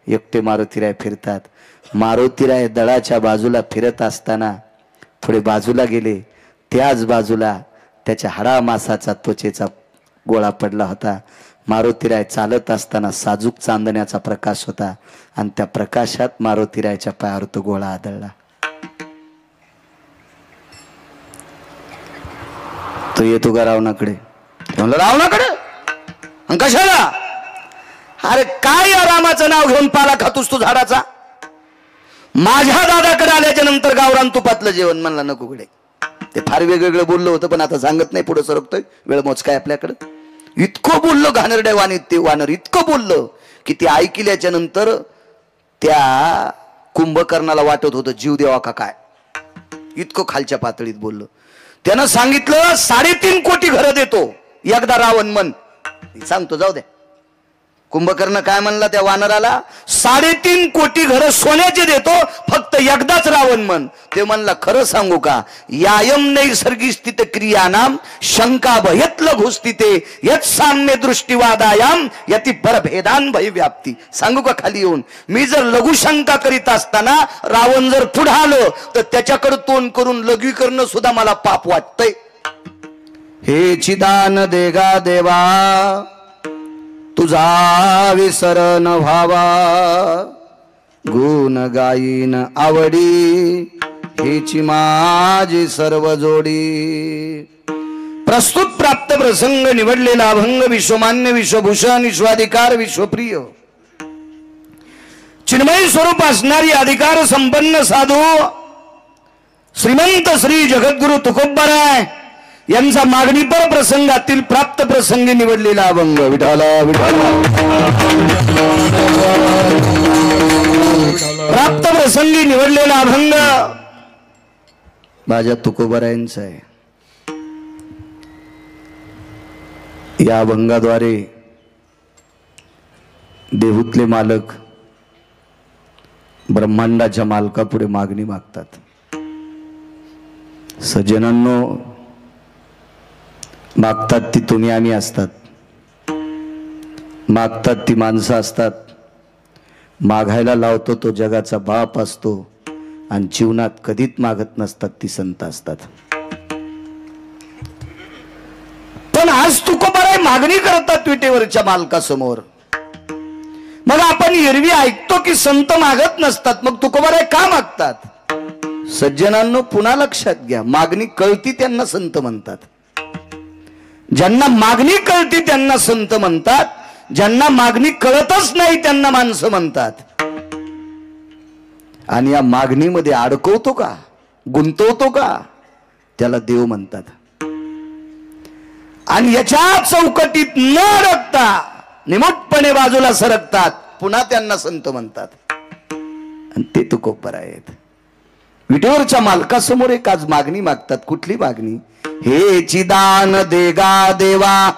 एकटे मारुतीराय फिरतात. मारुतीराय दळाच्या बाजूला फिरत असताना थोडे बाजूला गेले. त्याच बाजूला त्याच्या हाडामासाचा त्वचेचा गोळा पडला होता. मारुतीराय चालत असताना साजूक चांदण्याचा प्रकाश होता आणि त्या प्रकाशात मारुतीरायच्या पायावर तो गोळा आदळला. तो येतो का रावणाकडे? म्हणलं रावणाकडे कशाला? अरे काय या रामाचं नाव घेऊन पाला खातोस तू झाडाचा? माझ्या दादाकडे आल्याच्या नंतर गावरान तुपातलं जेवण. म्हणला नको कडे. ते फार वेगवेगळं बोललं होतं पण आता सांगत नाही, पुढे सरकतोय, वेळ मोजकाय आपल्याकडं. इतकं बोललो घाणेरड्या वाणीत ते वानर, इतकं बोललं की ते ऐकल्याच्या नंतर त्या कुंभकर्णाला वाटत होतं जीव देवा का काय. इतकं खालच्या पातळीत बोललो. त्यानं सांगितलं 3.5 कोटी घरं देतो एकदा रावण मन. सांगतो जाऊ द्या. कुंभकर्ण काय म्हणला त्या वानराला? 3.5 कोटी घरं सोन्याचे देतो फक्त एकदाच रावण मन. ते म्हणला खरं सांगू का? यायम नैसर्गिक स्थित क्रियानाम शंका भयत लघुस्थिते यत साम्य दृष्टिवादायाम यति परभेदान भय व्याप्ती. सांगू का खाली येऊन? मी जर लघु शंका करीत असताना रावण जर पुढे आलो तर त्याच्याकडे तोंड करून लघवी करणं सुद्धा मला पाप वाटतंय. हे चिदान देगा देवा तुझा विसर न व्हावा, गुण गायीन आवडी हेची माझी सर्व जोडी. प्रस्तुत प्राप्त प्रसंग निवडलेला अभंग विश्वमान्य विश्वभूषण विश्वाधिकार विश्वप्रिय चिन्मय स्वरूप असणारी अधिकार संपन्न साधू श्रीमंत श्री जगद्गुरु तुकोबाराय यांचा मागणीपर प्रसंगातील प्राप्त प्रसंगी निवडलेला अभंग. विठाला विठाला प्राप्त प्रसंगी निवडलेला अभंग माझ्या तुकोबारायांचा आहे. या अभंगाद्वारे देहूतले मालक ब्रह्मांडाच्या मालकापुढे मागणी मागतात. सज्जनांनो, मागतात ती तुम्ही आम्ही असतात, मागतात ती माणसं असतात, मागायला लावतो तो जगाचा बाप असतो आणि जीवनात कधीच मागत नसतात ती संत असतात. पण आज तुकोबाराय मागणी करतात विटेवरच्या मालकासमोर. मग आपण एरवी ऐकतो की संत मागत नसतात, मग तुकोबाराय का मागतात? सज्जनांनो पुन्हा लक्षात घ्या, मागणी कळती त्यांना संत म्हणतात. ज्यांना मागणी कळती त्यांना संत म्हणतात, ज्यांना मागणी कळतच नाही त्यांना माणसं म्हणतात. आणि या मागणीमध्ये अडकवतो का, गुंतवतो का, त्याला देव म्हणतात. आणि याच्या चौकटीत न अडकता निमुटपणे बाजूला सरकतात, पुन्हा त्यांना संत म्हणतात. आणि ते तुकोबाराय आहेत. विटेवरच्या मालकासमोर एक आज मागणी मागतात. कुठली मागणी? हे चिदान देगा देवा,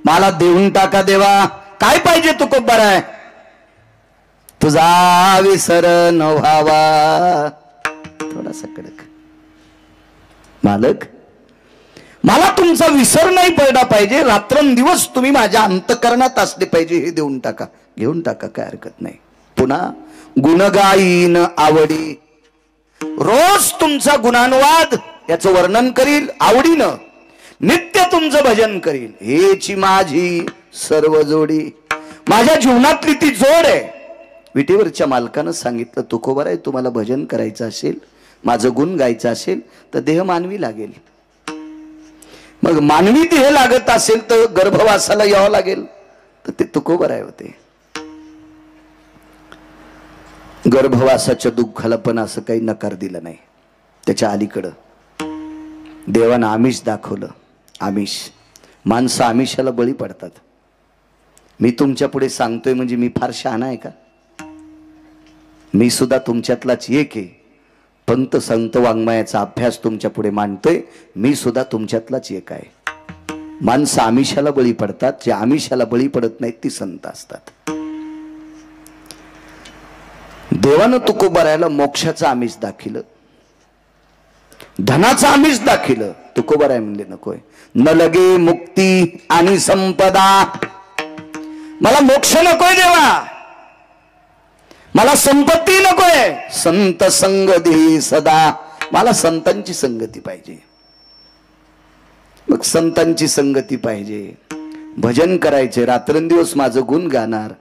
मला देऊन टाका देवा. काय पाहिजे तुकोबाराय? तुझा विसर न व्हावा. थोडासा कडक. मालक, मला तुमचा विसर नाही पडला पाहिजे, रात्रंदिवस तुम्ही माझ्या अंतकरणात असले पाहिजे, हे देऊन टाका. घेऊन टाका, काय हरकत नाही. पुन्हा गुणगायीन आवडी, रोज तुमचा गुणानुवाद याचं वर्णन करील आवडीनं, नित्य तुमचं भजन करील. हेची माझी सर्व जोडी. माझ्या जीवनातली ती जोड आहे. विटेवरच्या मालकानं सांगितलं, तुकोबाराय तुम्हाला भजन करायचं असेल, माझं गुण गायचं असेल तर देह मानवी लागेल. मग मानवी देह लागत असेल तर गर्भवासाला यावं लागेल. तर ते तुकोबाराय होते. गर्भवासाच्या दुःखाला पण असं काही नकार दिला नाही. त्याच्या अलीकडं देवानं आमिष दाखवलं. आमिष, माणसं आमिषाला बळी पडतात. मी तुमच्या पुढे सांगतोय म्हणजे मी फार शहाणा आहे का? मी सुद्धा तुमच्यातलाच एक आहे. पंत संत वाङ्मयाचा अभ्यास तुमच्या पुढे मांडतोय. मी सुद्धा तुमच्यातलाच एक आहे. माणसं आमिषाला बळी पडतात. जे आमिषाला बळी पडत नाहीत ती संत असतात. देवानं तुकोबारायला मोक्षाचं आमिष दाखिलं, धनाचं आमिष दाखिलं. तुकोबाराय म्हणले नकोय. न लगे मुक्ती आणि संपदा, मला मोक्ष नकोय देवा, मला संपत्ती नकोय, संत संग दे सदा, मला संतांची संगती पाहिजे. मग संतांची संगती पाहिजे, भजन करायचे, रात्रंदिवस माझं गुण गाणार,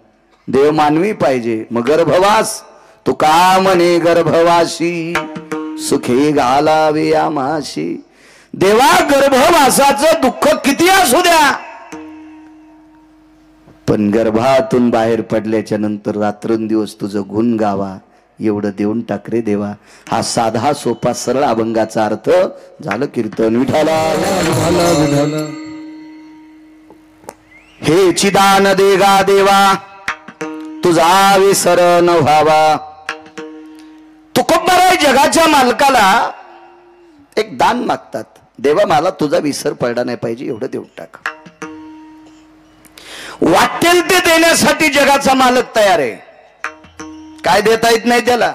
देव मानवी पाहिजे. मग गर्भवास तुका म्हणे गर्भवासी, सुखे घालावे आमाशी. देवा गर्भवासाचं दुःख किती असू द्या, पण गर्भातून बाहेर पडल्याच्या नंतर रात्रंदिवस तुझं गुण गावा एवढं देऊन टाक रे देवा. हा साधा सोपा सरळ अभंगाचा अर्थ झालं कीर्तन विठाला. हे चिदान देगा देवा तुझा विसर न व्हावा. तुकोबाराय जगाच्या मालकाला एक दान मागतात, देवा मला तुझा विसर पडला नाही पाहिजे एवढं देऊन टाक. वाटेल ते देण्यासाठी जगाचा मालक तयार आहे. काय देता येत नाही त्याला.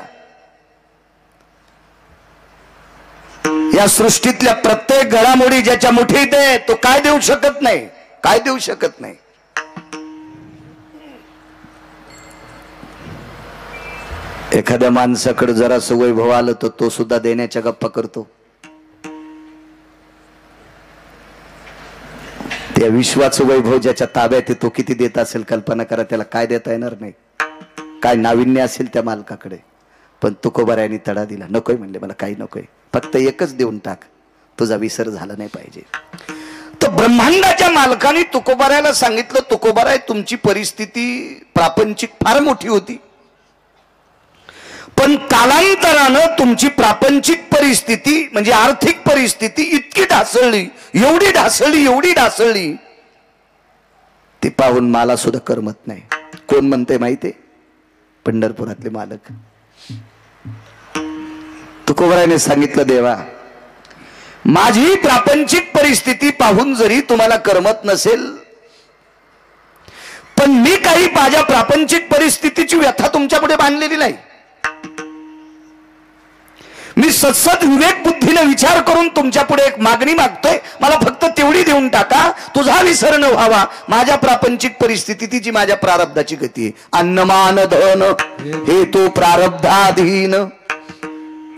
या सृष्टीतल्या प्रत्येक घडामोडी ज्याच्या मुठीत आहे तो काय देऊ शकत नाही, काय देऊ शकत नाही. एखाद्या माणसाकडे जरासं वैभव आलं तर तो सुद्धा देण्याच्या गप्पा करतो. त्या विश्वाचं वैभव ज्याच्या ताब्यात आहे तो किती देत असेल कल्पना करा. त्याला काय देता येणार नाही, काय नाविन्य असेल त्या मालकाकडे. पण तुकोबारायांनी तडा दिला, नकोय म्हणले, मला काही नकोय, फक्त एकच देऊन टाक, तुझा विसर झाला नाही पाहिजे. तर ब्रह्मांडाच्या मालकाने तुकोबारायाला सांगितलं, तुकोबाराय तुमची परिस्थिती प्रापंचिक फार मोठी होती, पण कालांतरानं तुमची प्रापंचिक परिस्थिती म्हणजे आर्थिक परिस्थिती इतकी ढासळली, एवढी ढासळली, एवढी ढासळली, ती पाहून मला सुद्धा करमत नाही. कोण म्हणते माहितीये? पंढरपुरातले मालक. तुकोबारायाने सांगितलं, देवा माझी प्रापंचिक परिस्थिती पाहून जरी तुम्हाला करमत नसेल, पण मी काही माझ्या प्रापंचिक परिस्थितीची व्यथा तुमच्या पुढे बांधलेली नाही. मी सतसत विवेक बुद्धीने विचार करून तुमच्या पुढे एक मागणी मागतोय, मला फक्त तेवढी देऊन टाका, तुझा विसर न व्हावा. माझ्या प्रापंचिक परिस्थिती जी माझ्या प्रारब्धाची गती आहे. अन्नमान धन हे तो प्रारब्धाधीन,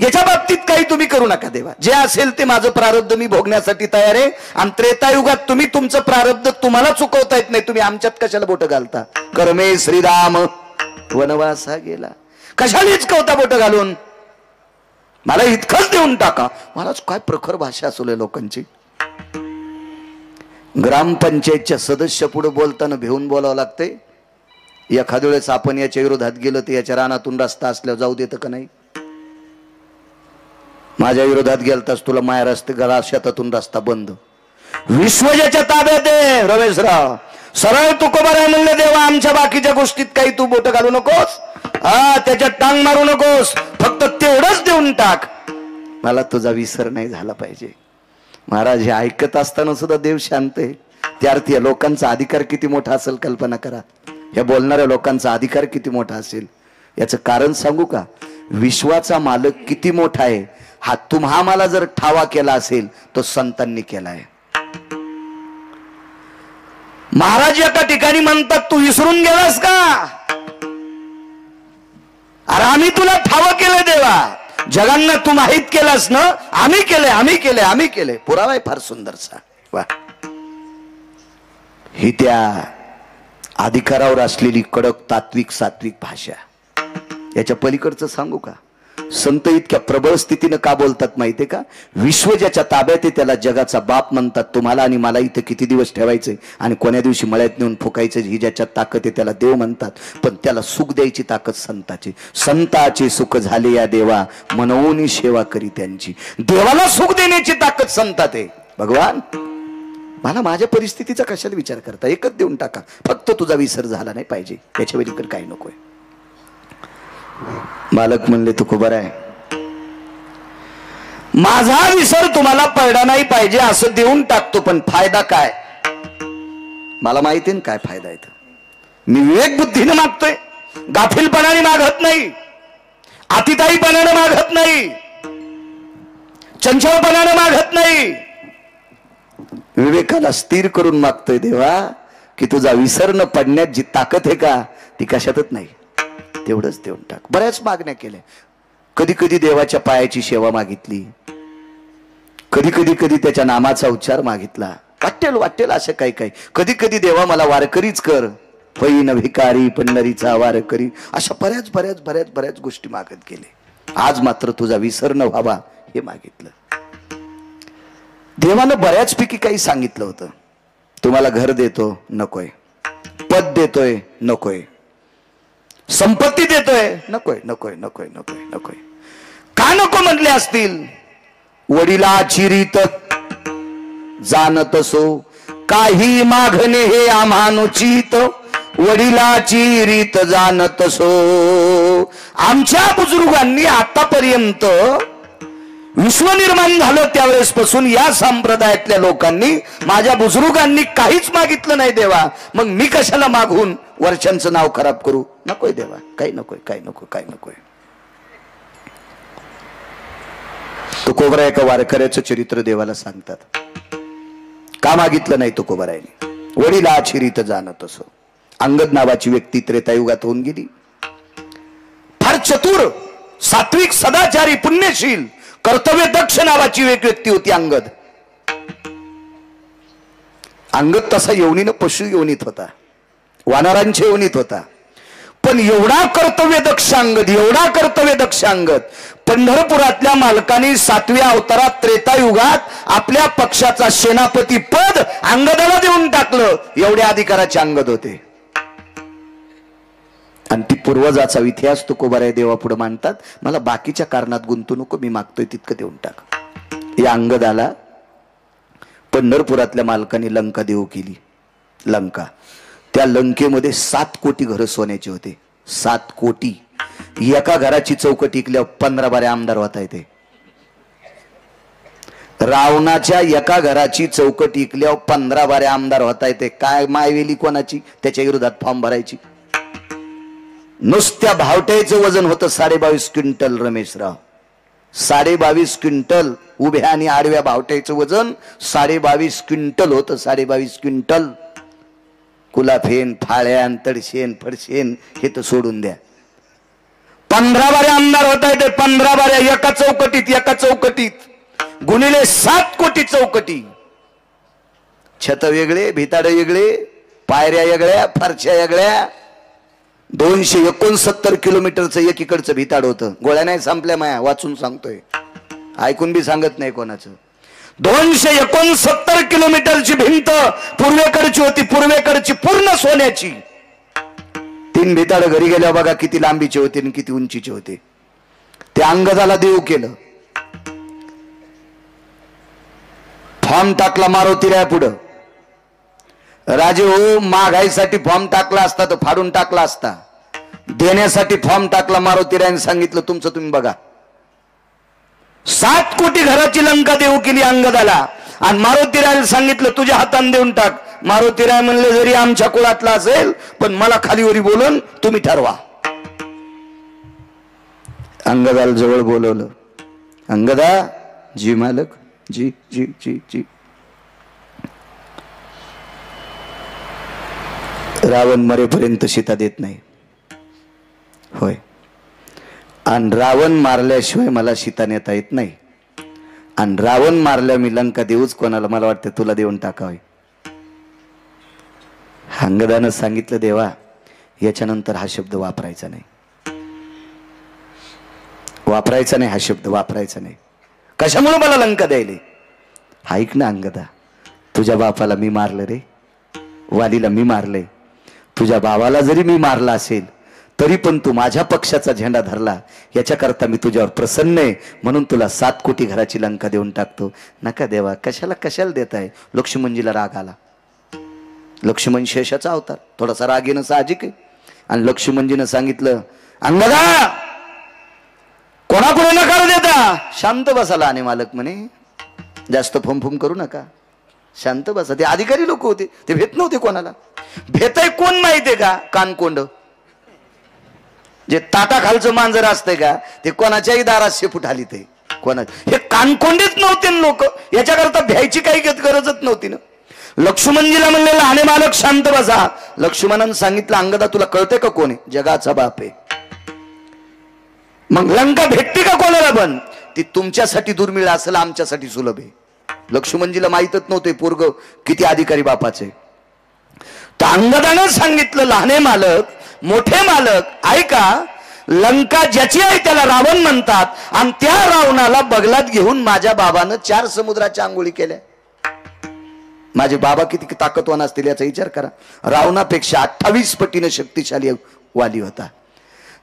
याच्या बाबतीत काही तुम्ही करू नका देवा. जे असेल ते माझं प्रारब्ध मी भोगण्यासाठी तयार आहे. आणि त्रेतायुगात तुम्ही तुमचं प्रारब्ध तुम्हाला चुकवता येत नाही, तुम्ही आमच्यात कशाला बोट घालता. कर्मे श्रीराम वनवासा गेला, कशाला चुकवता बोट घालून. मला इतकंच देऊन टाका. मला काय प्रखर भाषा असले लोकांची. ग्रामपंचायतच्या सदस्य पुढे बोलताना भेऊन बोलावं लागते. एखाद्या वेळेस आपण याच्या विरोधात गेलं तर याच्या रानातून रस्ता असल्यावर जाऊ देतं का नाही. माझ्या विरोधात गेलतास तुला माया रस्ते गळा शेतातून रस्ता बंद. विश्व ज्याच्या ताब्यात आहे रमेशराव, सरळ तुकोबाराय म्हणले, देवा आमच्या बाकीच्या गोष्टीत काही तू बोट घालू नकोस, हा त्याच्यात टांग मारू नकोस, फक्त तेवढंच देऊन टाक, मला तुझा विसर नाही झाला पाहिजे. महाराज हे ऐकत असताना सुद्धा देव शांत आहे. त्या अर्थी या लोकांचा अधिकार किती मोठा असेल कल्पना करा. या बोलणाऱ्या लोकांचा अधिकार किती मोठा असेल. याचं कारण सांगू का? विश्वाचा मालक किती मोठा आहे हा तुम्हा मला जर ठावा केला असेल तो संतांनी केलाय. महाराज एका ठिकाणी म्हणतात, तू विसरून गेलास का? अरे आम्ही तुला ठाव केलं देवा, जगांना तू माहित केलास ना. आम्ही केले, आम्ही केले, आम्ही केले. पुरावा आहे फार सुंदरसा. वा, ही त्या अधिकारावर असलेली कडक तात्विक सात्विक भाषा. याच्या पलीकडचं सांगू का? संत इतक्या प्रबळ स्थितीनं का बोलतात माहितीये का? विश्व ज्याच्या ताब्यात आहे त्याला जगाचा बाप म्हणतात. तुम्हाला आणि मला इथं किती दिवस ठेवायचे आणि कोण्या दिवशी मळ्यात नेऊन फुकायचं ही ज्याच्यात ताकद आहे त्याला देव म्हणतात. पण त्याला सुख द्यायची ताकद संताची. संताचे सुख झाले या देवा, मनवून सेवा करी त्यांची. देवाला सुख देण्याची ताकद संतात आहे. भगवान मला माझ्या परिस्थितीचा कशाला विचार करता, एकच देऊन टाका, फक्त तुझा विसर झाला नाही पाहिजे, याच्या वेळी काही नकोय. मालक म्हणले, तुकोबाराय माझा विसर तुम्हाला पडला नाही पाहिजे असं देऊन टाकतो, पण फायदा काय? मला माहिती आहे काय फायदा आहे. मी विवेक बुद्धीने मागतोय, गाफीलपणाने मागत नाही, अतिताईपणाने मागत नाही, चंचलपणाने मागत नाही. विवेकाला स्थिर करून मागतोय देवा की तुझा विसर न पडण्यात जी ताकद आहे का ती कशातच नाही. तेवढंच देऊन टाक. बऱ्याच मागण्या केल्या. कधी कधी देवाच्या पायाची सेवा मागितली, कधी कधी कधी त्याच्या नामाचा उच्चार मागितला. वाटेल असं काही काही. कधी कधी देवा मला वारकरीच कर, पैन भिकारी पंढरीचा वारकरी. अशा बऱ्याच बऱ्याच बऱ्याच बऱ्याच गोष्टी मागत गेले. आज मात्र तुझा विसर न व्हावा हे मागितलं. देवानं बऱ्याचपैकी काही सांगितलं होतं. तुम्हाला घर देतो, नकोय. पद देतोय, नकोय. संपत्ती देतोय, नकोय नकोय नकोय नकोय नकोय. का नको म्हटले असतील? वडिलाची रीत जाणतसो, काही मागणे हे आम्हानुचित. वडिलाची रीत जाणतसो. आमच्या बुजुर्गांनी आतापर्यंत विश्व निर्माण झालं त्यावेळेस पासून या संप्रदायातल्या लोकांनी, माझ्या बुजुर्गांनी काहीच मागितलं नाही देवा. मग मी कशाला मागून वर्षांचं नाव खराब करू? नकोय देवा, काही नकोय, काही नको, काही नकोय. तुकोबरा एका वारकऱ्याचं चरित्र देवाला सांगतात. का मागितलं नाही तुकोबरायने? वडिलाची रीत जाणत असो. अंगद नावाची व्यक्ती त्रेतायुगात होऊन गेली. फार चतुर, सात्विक, सदाचारी, पुण्यशील, कर्तव्य दक्ष नावाची एक व्यक्ती होती अंगद. अंगद तसा योनीनं पशु योनीत होता, वानरांच्या योनीत होता. पण एवढा कर्तव्य दक्ष अंगद, एवढा कर्तव्य दक्ष अंगद, पंढरपुरातल्या मालकांनी 7व्या अवतारात त्रेतायुगात आपल्या पक्षाचा सेनापती पद अंगदाला देऊन टाकलं. एवढ्या अधिकाराचे अंगद होते. आणि ती पूर्वजाचा इतिहास तुकोबाराय देवा पुढे मांडतात. मला बाकीच्या कारणात गुंतू नको, मी मागतोय तितकं देऊन टाक. या अंगदाला पंढरपुरातल्या मालकांनी लंका देऊ केली. लंका, त्या लंकेमध्ये 7 कोटी घरं सोन्याची होते. 7 कोटी. एका घराची चौकट इकल्यावर 15-12 आमदार होता येते. रावणाच्या एका घराची चौकट इकल्यावर 15-12 आमदार होता येते. काय मायवेली कोणाची? त्याच्या विरोधात फॉर्म भरायची. नुसत्या भावट्याचं वजन होतं 22.5 क्विंटल. रमेशराव, 22.5 क्विंटल. उभ्या आणि आडव्या भावट्याचं वजन 22.5 क्विंटल होतं. 22.5 क्विंटल. कुलाफेन, फाळ्यान, तडशेन, फडशेन हे तर सोडून द्या. 15-12 आमदार होता येते. 15-12 एका चौकटीत. एका चौकटीत गुणिले 7 कोटी चौकटी. छत वेगळे, भिताड वेगळे, पायऱ्या वेगळ्या, फरच्या वेगळ्या. 269 किलोमीटरचं एकीकडचं भिताड होतं. गोळ्या नाही संपल्या माया, वाचून सांगतोय, ऐकून बी सांगत नाही कोणाचं. 269 किलोमीटरची भिंत पूर्वेकडची होती. पूर्वेकडची पूर्ण सोन्याची. 3 भिताड घरी गेल्या बघा किती लांबीचे होते आणि किती उंचीचे होते. ते अंगदाला देऊ केलं. फॉर्म टाकला मारुतीराया पुढं. राजे हो, मागायसाठी फॉर्म टाकला असता तर फाडून टाकला असता. देण्यासाठी फॉर्म टाकला. मारुतीरायाने सांगितलं तुमचं तुम्ही बघा. 7 कोटी घराची लंका देऊ केली अंगदाला. आणि मारुतीरायाला सांगितलं तुझ्या हाताने देऊन टाक. मारुतीराय म्हणले जरी आमच्या कुळातला असेल पण मला खालीवरी बोलून तुम्ही ठरवा. अंगदाला जवळ बोलवलं. अंगदा, जी मालक, जी जी जी जी. रावण मरेपर्यंत सीता देत नाही. होय. आणि रावण मारल्याशिवाय मला सीता नेता येत नाही. आणि रावण मारल्या मी लंका देऊच कोणाला? मला वाटतं तुला देऊन टाकावे. अंगदानं सांगितलं देवा याच्यानंतर हा शब्द वापरायचा नाही. वापरायचा नाही हा शब्द, वापरायचा नाही. कशामुळे मला लंका द्यायले? ऐक ना अंगदा, तुझ्या बापाला मी मारलं रे, वालीला मी मारले. तुझ्या भावाला जरी मी मारला असेल तरी पण तू माझ्या पक्षाचा झेंडा धरला, याच्याकरता मी तुझ्यावर प्रसन्न आहे. म्हणून तुला 7 कोटी घराची लंका देऊन टाकतो. नका देवा, कशाला कशाला देताय? लक्ष्मणजीला राग आला. लक्ष्मण शेषाचा अवतार, थोडासा राग येणं साहजिक आहे. आणि लक्ष्मणजीनं सांगितलं अंगदा कोणाकडे नकार देता? शांत बसाला. आणि मालक म्हणे जास्त फुमफुम करू नका, शांत बसा. ते अधिकारी लोक होते, ते भेट नव्हते कोणाला. भेटाय कोण माहितीये का? कानकोंड. जे ताटाखालचं मांजर असतंय का ते कोणाच्याही दारात शेपूट आली. ते कोणा हे कानकोंडीच नव्हते लोक. याच्याकरता भ्यायची काही गरजच नव्हती ना. लक्ष्मणजीला म्हणलेलं आणि मालक शांत बसा. लक्ष्मणानं सांगितलं अंगदा तुला कळतंय का कोण आहे? जगाचा बाप आहे. मग लंका भेटते का कोणाला? पण ती तुमच्यासाठी दुर्मिळ असेल, आमच्यासाठी सुलभ आहे. लक्ष्मणजीला माहीतच नव्हते पोरग किती अधिकारी बापाचे. तर अंगदानं सांगितलं, लहाने मालक मोठे मालक ऐका, लंका ज्याची आहे त्याला रावण म्हणतात, आणि त्या रावणाला बगलात घेऊन माझ्या बाबानं 4 समुद्राच्या आंघोळी केल्या. माझे बाबा किती ताकदवान असतील याचा विचार करा. रावणापेक्षा 28 पटीने शक्तिशाली वाली होता.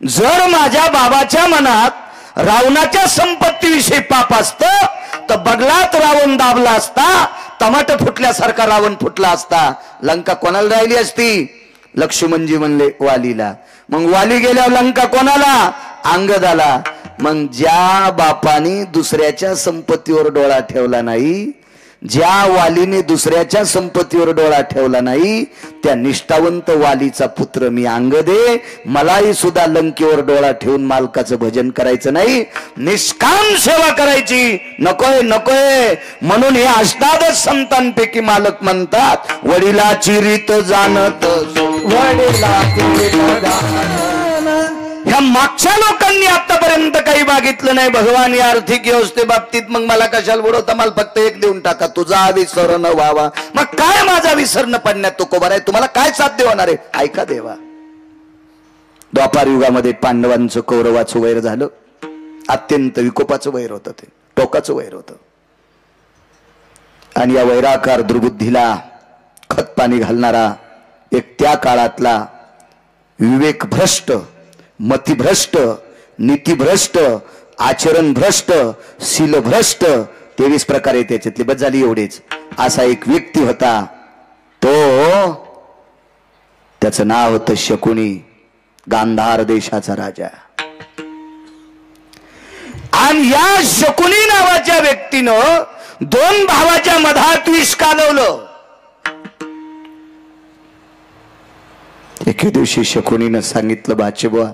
जर माझ्या बाबाच्या मनात रावणाच्या संपत्तीविषयी पाप असतं तर बगलात रावण दाबला असता, टमाट फुटल्यासारखा रावण फुटला असता. लंका कोणाला राहिली असती? लक्ष्मणजी म्हणले वालीला. मग वाली गेल्यावर लंका कोणाला? अंगदाला. मग ज्या बापाने दुसऱ्याच्या संपत्तीवर डोळा ठेवला नाही, ज्या वालीने दुसऱ्याच्या संपत्तीवर डोळा ठेवला नाही, त्या निष्ठावंत वालीचा पुत्र मी अंगदे. मलाही सुद्धा लंकेवर डोळा ठेवून मालकाचं भजन करायचं नाही, निष्काम सेवा करायची. नकोय नकोय म्हणून हे अष्टादश संतांपैकी मालक म्हणतात, वडिलाची रीत जाणत ह्या मागच्या लोकांनी आतापर्यंत काही मागितलं नाही भगवान या आर्थिक व्यवस्थे बाबतीत. मग मला कशाला बुडवता? मला फक्त एक देऊन टाका, तुझा विसर न व्हावा. मग काय माझा विसर न पडण्यात तो कोबार आहे? तुम्हाला काय साध्य होणार आहे? ऐका देवा, द्वापार युगामध्ये पांडवांचं कौरवाचं वैर झालं. अत्यंत विकोपाचं वैर होतं, ते टोकाचं वैर होतं. आणि या वैराकार दुर्बुद्धीला खतपाणी घालणारा एक त्या काळातला विवेक भ्रष्ट, मतिभ्रष्ट, नीतिभ्रष्ट, आचरण भ्रष्ट, शील भ्रष्ट, 23 प्रकार आहे त्याच्यातले, बस झाली एवढेच. असा एक व्यक्ती होता. तो त्याचं नाव होतं शकुनी, गांधार देशाचा राजा. आणि या शकुनी नावाच्या व्यक्तीनं 2 भावाच्या मधात विष कालवलं. एके दिवशी शकुनीनं सांगितलं, बाचे बुवा,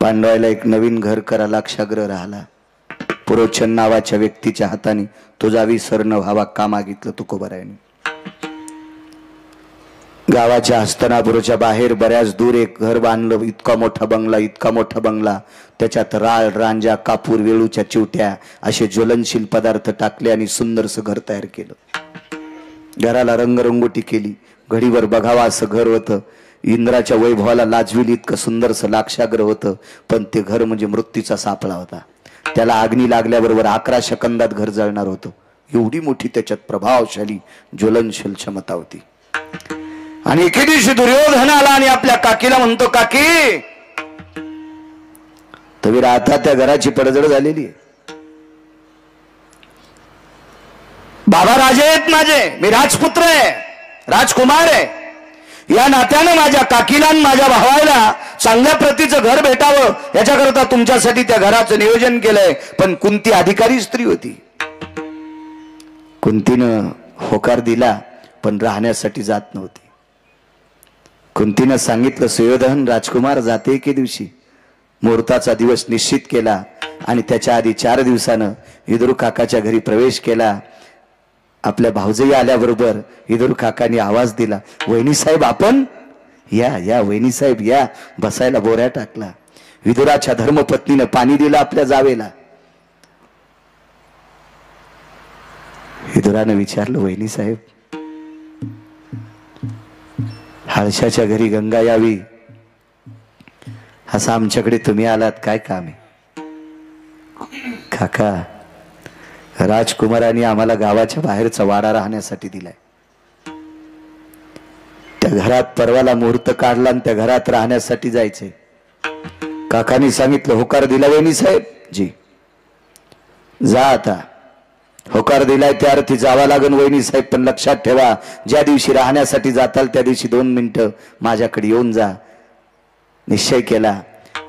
पांडवाला एक नवीन घर करा, लाक्षाग्रह राहिला. पुरोचन नावाच्या व्यक्तीच्या हाताने तुझा विसर न व्हावा का मागितलं तुकोबरायाने. गावाच्या हस्तनापुराच्या बाहेर बऱ्याच दूर एक घर बांधलं. इतका मोठा बंगला, इतका मोठा बंगला. त्याच्यात राळ, रांजा, कापूर, वेळूच्या चिवट्या असे ज्वलनशील पदार्थ टाकले आणि सुंदरसं घर तयार केलं. घराला रंगरंगोटी केली. घडीवर बघावा असं घर होतं. इंद्राच्या वैभवाला लाजविल इतकं सुंदरसं लाक्षाग्रह होतं. पण ते घर म्हणजे मृत्यूचा सापळा होता. त्याला अग्नी लागल्याबरोबर 11 सेकंदात घर जळणार होतं. एवढी मोठी त्याच्यात प्रभावशाली ज्वलनशील क्षमता होती. आणि एके दिवशी दुर्योधन आला आणि आपल्या काकीला म्हणतो, काकी तुम्ही राहता त्या घराची पडझड झालेली आहे. बाबा राजे आहेत माझे, मी राजपुत्र आहे, राजकुमार आहे. या नात्यानं माझ्या काकीला आणि माझ्या भावाला चांगल्या प्रतीचं घर भेटावं याच्याकरता तुमच्यासाठी त्या घराचं नियोजन केलंय. पण कुंती अधिकारी स्त्री होती. कुंतीनं होकार दिला पण राहण्यासाठी जात नव्हती. कुंतीनं सांगितलं, सुयोधन राजकुमार जाते एके दिवशी. मुहूर्ताचा दिवस निश्चित केला आणि त्याच्या आधी 4 दिवसानं विदुर काकाच्या घरी प्रवेश केला. आपल्या भाऊजाई आल्याबरोबर विदुर काकांनी आवाज दिला, वहिनी साहेब आपण या या, वहिनी साहेब या. बसायला बोऱ्या टाकला. विदुराच्या धर्मपत्नीनं पाणी दिलं आपल्या जावेला. विदुरानं विचारलं, वहिनी साहेब हाळशाच्या घरी गंगा यावी असं आमच्याकडे तुम्ही आलात, काय काम आहे? काका, राजकुमारांनी आम्हाला गावाच्या बाहेरचा वाडा राहण्यासाठी दिलाय. त्या घरात परवाला मुहूर्त काढला आणि त्या घरात राहण्यासाठी जायचंय. काकांनी सांगितलं, होकार दिला वहिनी साहेब? जी. जा आता. होकार दिलाय त्या अर्थी जावा लागन वहिनी साहेब. पण लक्षात ठेवा, ज्या दिवशी राहण्यासाठी जाताल त्या दिवशी 2 मिनिटं माझ्याकडे येऊन जा. निश्चय केला.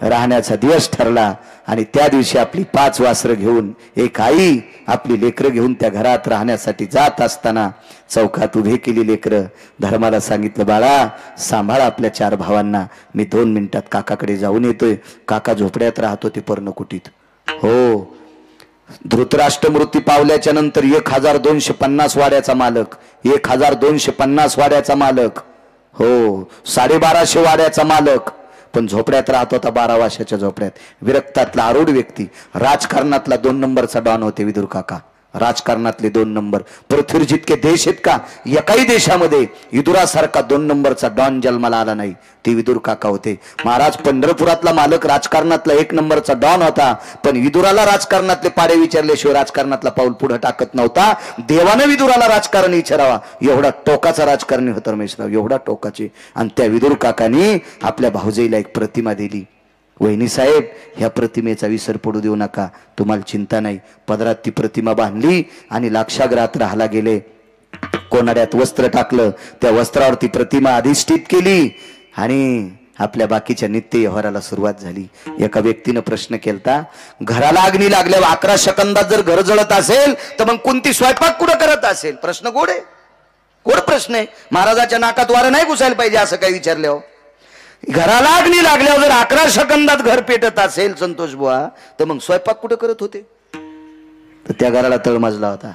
राहण्याचा दिवस ठरला आणि त्या दिवशी आपली 5 वासरं घेऊन एक आई आपली लेकरं घेऊन त्या घरात राहण्यासाठी जात असताना चौकात उभे केली लेकरं. धर्माला सांगितलं, बाळा सांभाळ आपल्या 4 भावांना, मी 2 मिनिटात काकाकडे जाऊन येतोय. काका झोपड्यात राहत होते पर्णकुटीत. हो, धृतराष्ट्र मृत्यू पावल्याच्या नंतर 1250 वाड्याचा मालक, 1250 वाड्याचा मालक, हो 1250 वाड्याचा मालक. पण झोपड्यात राहत होता 12 वर्षाच्या झोपड्यात. विरक्तातला आरूढ व्यक्ती, राजकारणातला 2 नंबरचा डॉन होते विदुर काका. राजकारणातले 2 नंबर. पृथ्वीवर जितके देश आहेत का, एकाही देशामध्ये विदुरासारखा 2 नंबरचा डॉन जन्माला आला नाही, ते विदुर काका होते. महाराज पंढरपुरातला मालक राजकारणातला 1 नंबरचा डॉन होता, पण विदुराला राजकारणातले पाडे विचारल्याशिवाय राजकारणातला पाऊल पुढे टाकत नव्हता. देवानं विदुराला राजकारण विचारावा, एवढा टोकाचा राजकारणी होता रमेशराव, एवढा टोकाचे. आणि त्या विदुर काकांनी आपल्या भाऊजाईला एक प्रतिमा दिली. वहिनी साहेब, ह्या प्रतिमेचा विसर पडू देऊ नका, तुम्हाला चिंता नाही. पदरात ती प्रतिमा बांधली आणि लाक्षागृहात राहायला गेले. कोनाड्यात वस्त्र टाकलं, त्या वस्त्रावरती प्रतिमा अधिष्ठित केली आणि आपल्या बाकीच्या नित्य व्यवहाराला सुरुवात झाली. एका व्यक्तीनं प्रश्न केलता, घराला अग्नी लागल्यावर 11 सेकंदात जर घर जळत असेल तर मग कोणती स्वयंपाक कुठं करत असेल? प्रश्न गोड आहे, गोड प्रश्न आहे. महाराजाच्या नाकात वारं नाही घुसायला पाहिजे असं काही विचारल्यावर. घराला अग्नी लागल्यावर जर 11 सेकंदात घर पेटत असेल संतोष बुवा, तर मग स्वयंपाक कुठं करत होते? तर त्या घराला तळमजला होता.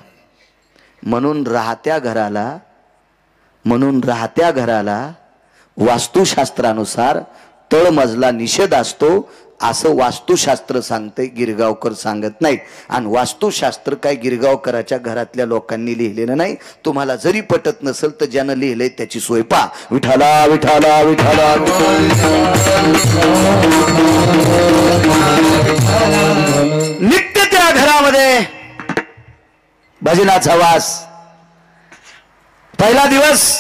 म्हणून राहत्या घराला वास्तुशास्त्रानुसार तळमजला निषेध असतो असं वास्तुशास्त्र सांगते, गिरगावकर सांगत नाहीत. आणि वास्तुशास्त्र काय गिरगावकराच्या घरातल्या लोकांनी लिहिलेलं नाही. तुम्हाला जरी पटत नसेल तर ज्यानं लिहिलंय त्याची सोय पहा. विठाला विठाला विठाला. नित्य त्या घरामध्ये भजनाचा वास. पहिला दिवस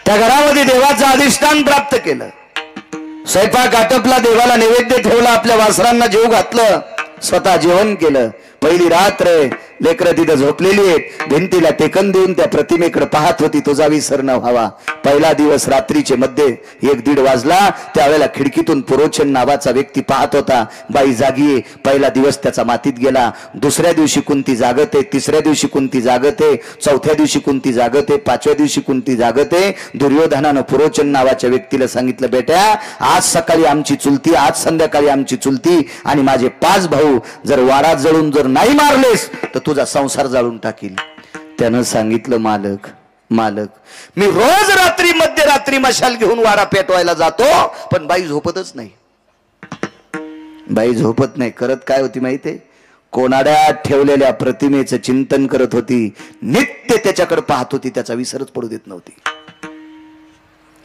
त्या घरामध्ये देवाचं अधिष्ठान प्राप्त केलं. स्वयंपाक आटपला, देवाला नैवेद्य ठेवला, आपल्या वासरांना जेव घातलं, स्वतः जेवण केलं. पहिली रात्र लेकरं तिथं झोपलेली आहेत, भिंतीला टेकन देऊन त्या प्रतिमेकडे पाहत होती, तुझा विसर न व्हावा. पहिला दिवस रात्रीचे मध्ये 1-1:30 वाजला. त्यावेळेला खिडकीतून पुरोचन नावाचा व्यक्ती पाहत होता, बाई जागी. पहिला दिवस त्याचा मातीत गेला. दुसऱ्या दिवशी कुंती जागते, तिसऱ्या दिवशी कुंती जागते, चौथ्या दिवशी कुंती जागते, 5व्या दिवशी कुंती जागते. दुर्योधनानं पुरोचन नावाच्या व्यक्तीला सांगितलं, बेट्या आज सकाळी आमची चुलती, आज संध्याकाळी आमची चुलती आणि माझे 5 भाऊ जर वाडा जळून जर नाही मारलेस तर तुझा संसार जाळून टाकील. त्यानं सांगितलं, मालक मी रोज रात्री मध्यरात्री मशाल घेऊन वाडा पेटवायला जातो, पण बाई झोपतच नाही. बाई झोपत नाही. करत काय होती माहितीये? कोनाड्यात ठेवलेल्या प्रतिमेचं चिंतन करत होती, नित्य त्याच्याकडे पाहत होती, त्याचा विसरच पडू देत नव्हती.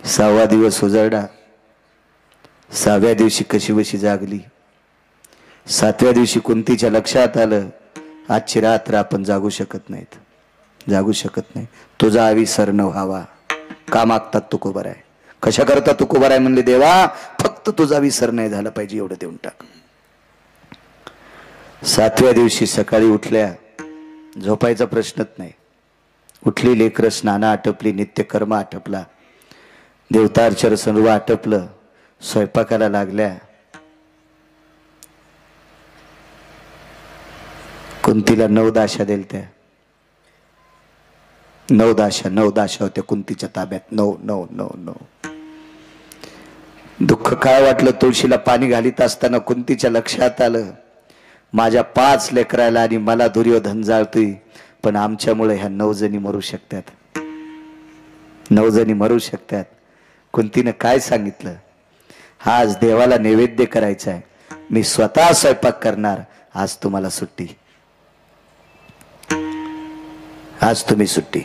6वा दिवस उजळला. 6व्या दिवशी कशीबशी जागली. 7व्या दिवशी कुंतीच्या लक्षात आलं, आजची रात्र आपण जागू शकत नाही. तुझा विसर न व्हावा. का मागतात तुकोबर आहे? कशा करता तुकोबर आहे? म्हणले, देवा फक्त तुझा विसर नाही झाला पाहिजे, एवढं देऊन टाक. 7व्या दिवशी सकाळी उठल्या, झोपायचा प्रश्नच नाही. उठली, लेकरं स्नानं आटपली, नित्यकर्म आटपला, देवतार्चन सर्व आटपलं, स्वयंपाकाला लागल्या. कुंतीला 9 दाशा दिल. त्या 9 दाशा होत्या कुंतीच्या ताब्यात. 9. दुःख काय वाटलं, तुळशीला पाणी घालीत असताना कुंतीच्या लक्षात आलं, माझ्या 5 लेकराला आणि मला दुर्योधन जाळतोय, पण आमच्यामुळे ह्या 9 जणी मरू शकतात. 9 जणी मरू शकतात. कुंतीनं काय सांगितलं, आज देवाला नैवेद्य करायचा आहे, मी स्वतः स्वयंपाक करणार, आज तुम्हाला सुट्टी, आज तुम्ही सुट्टी,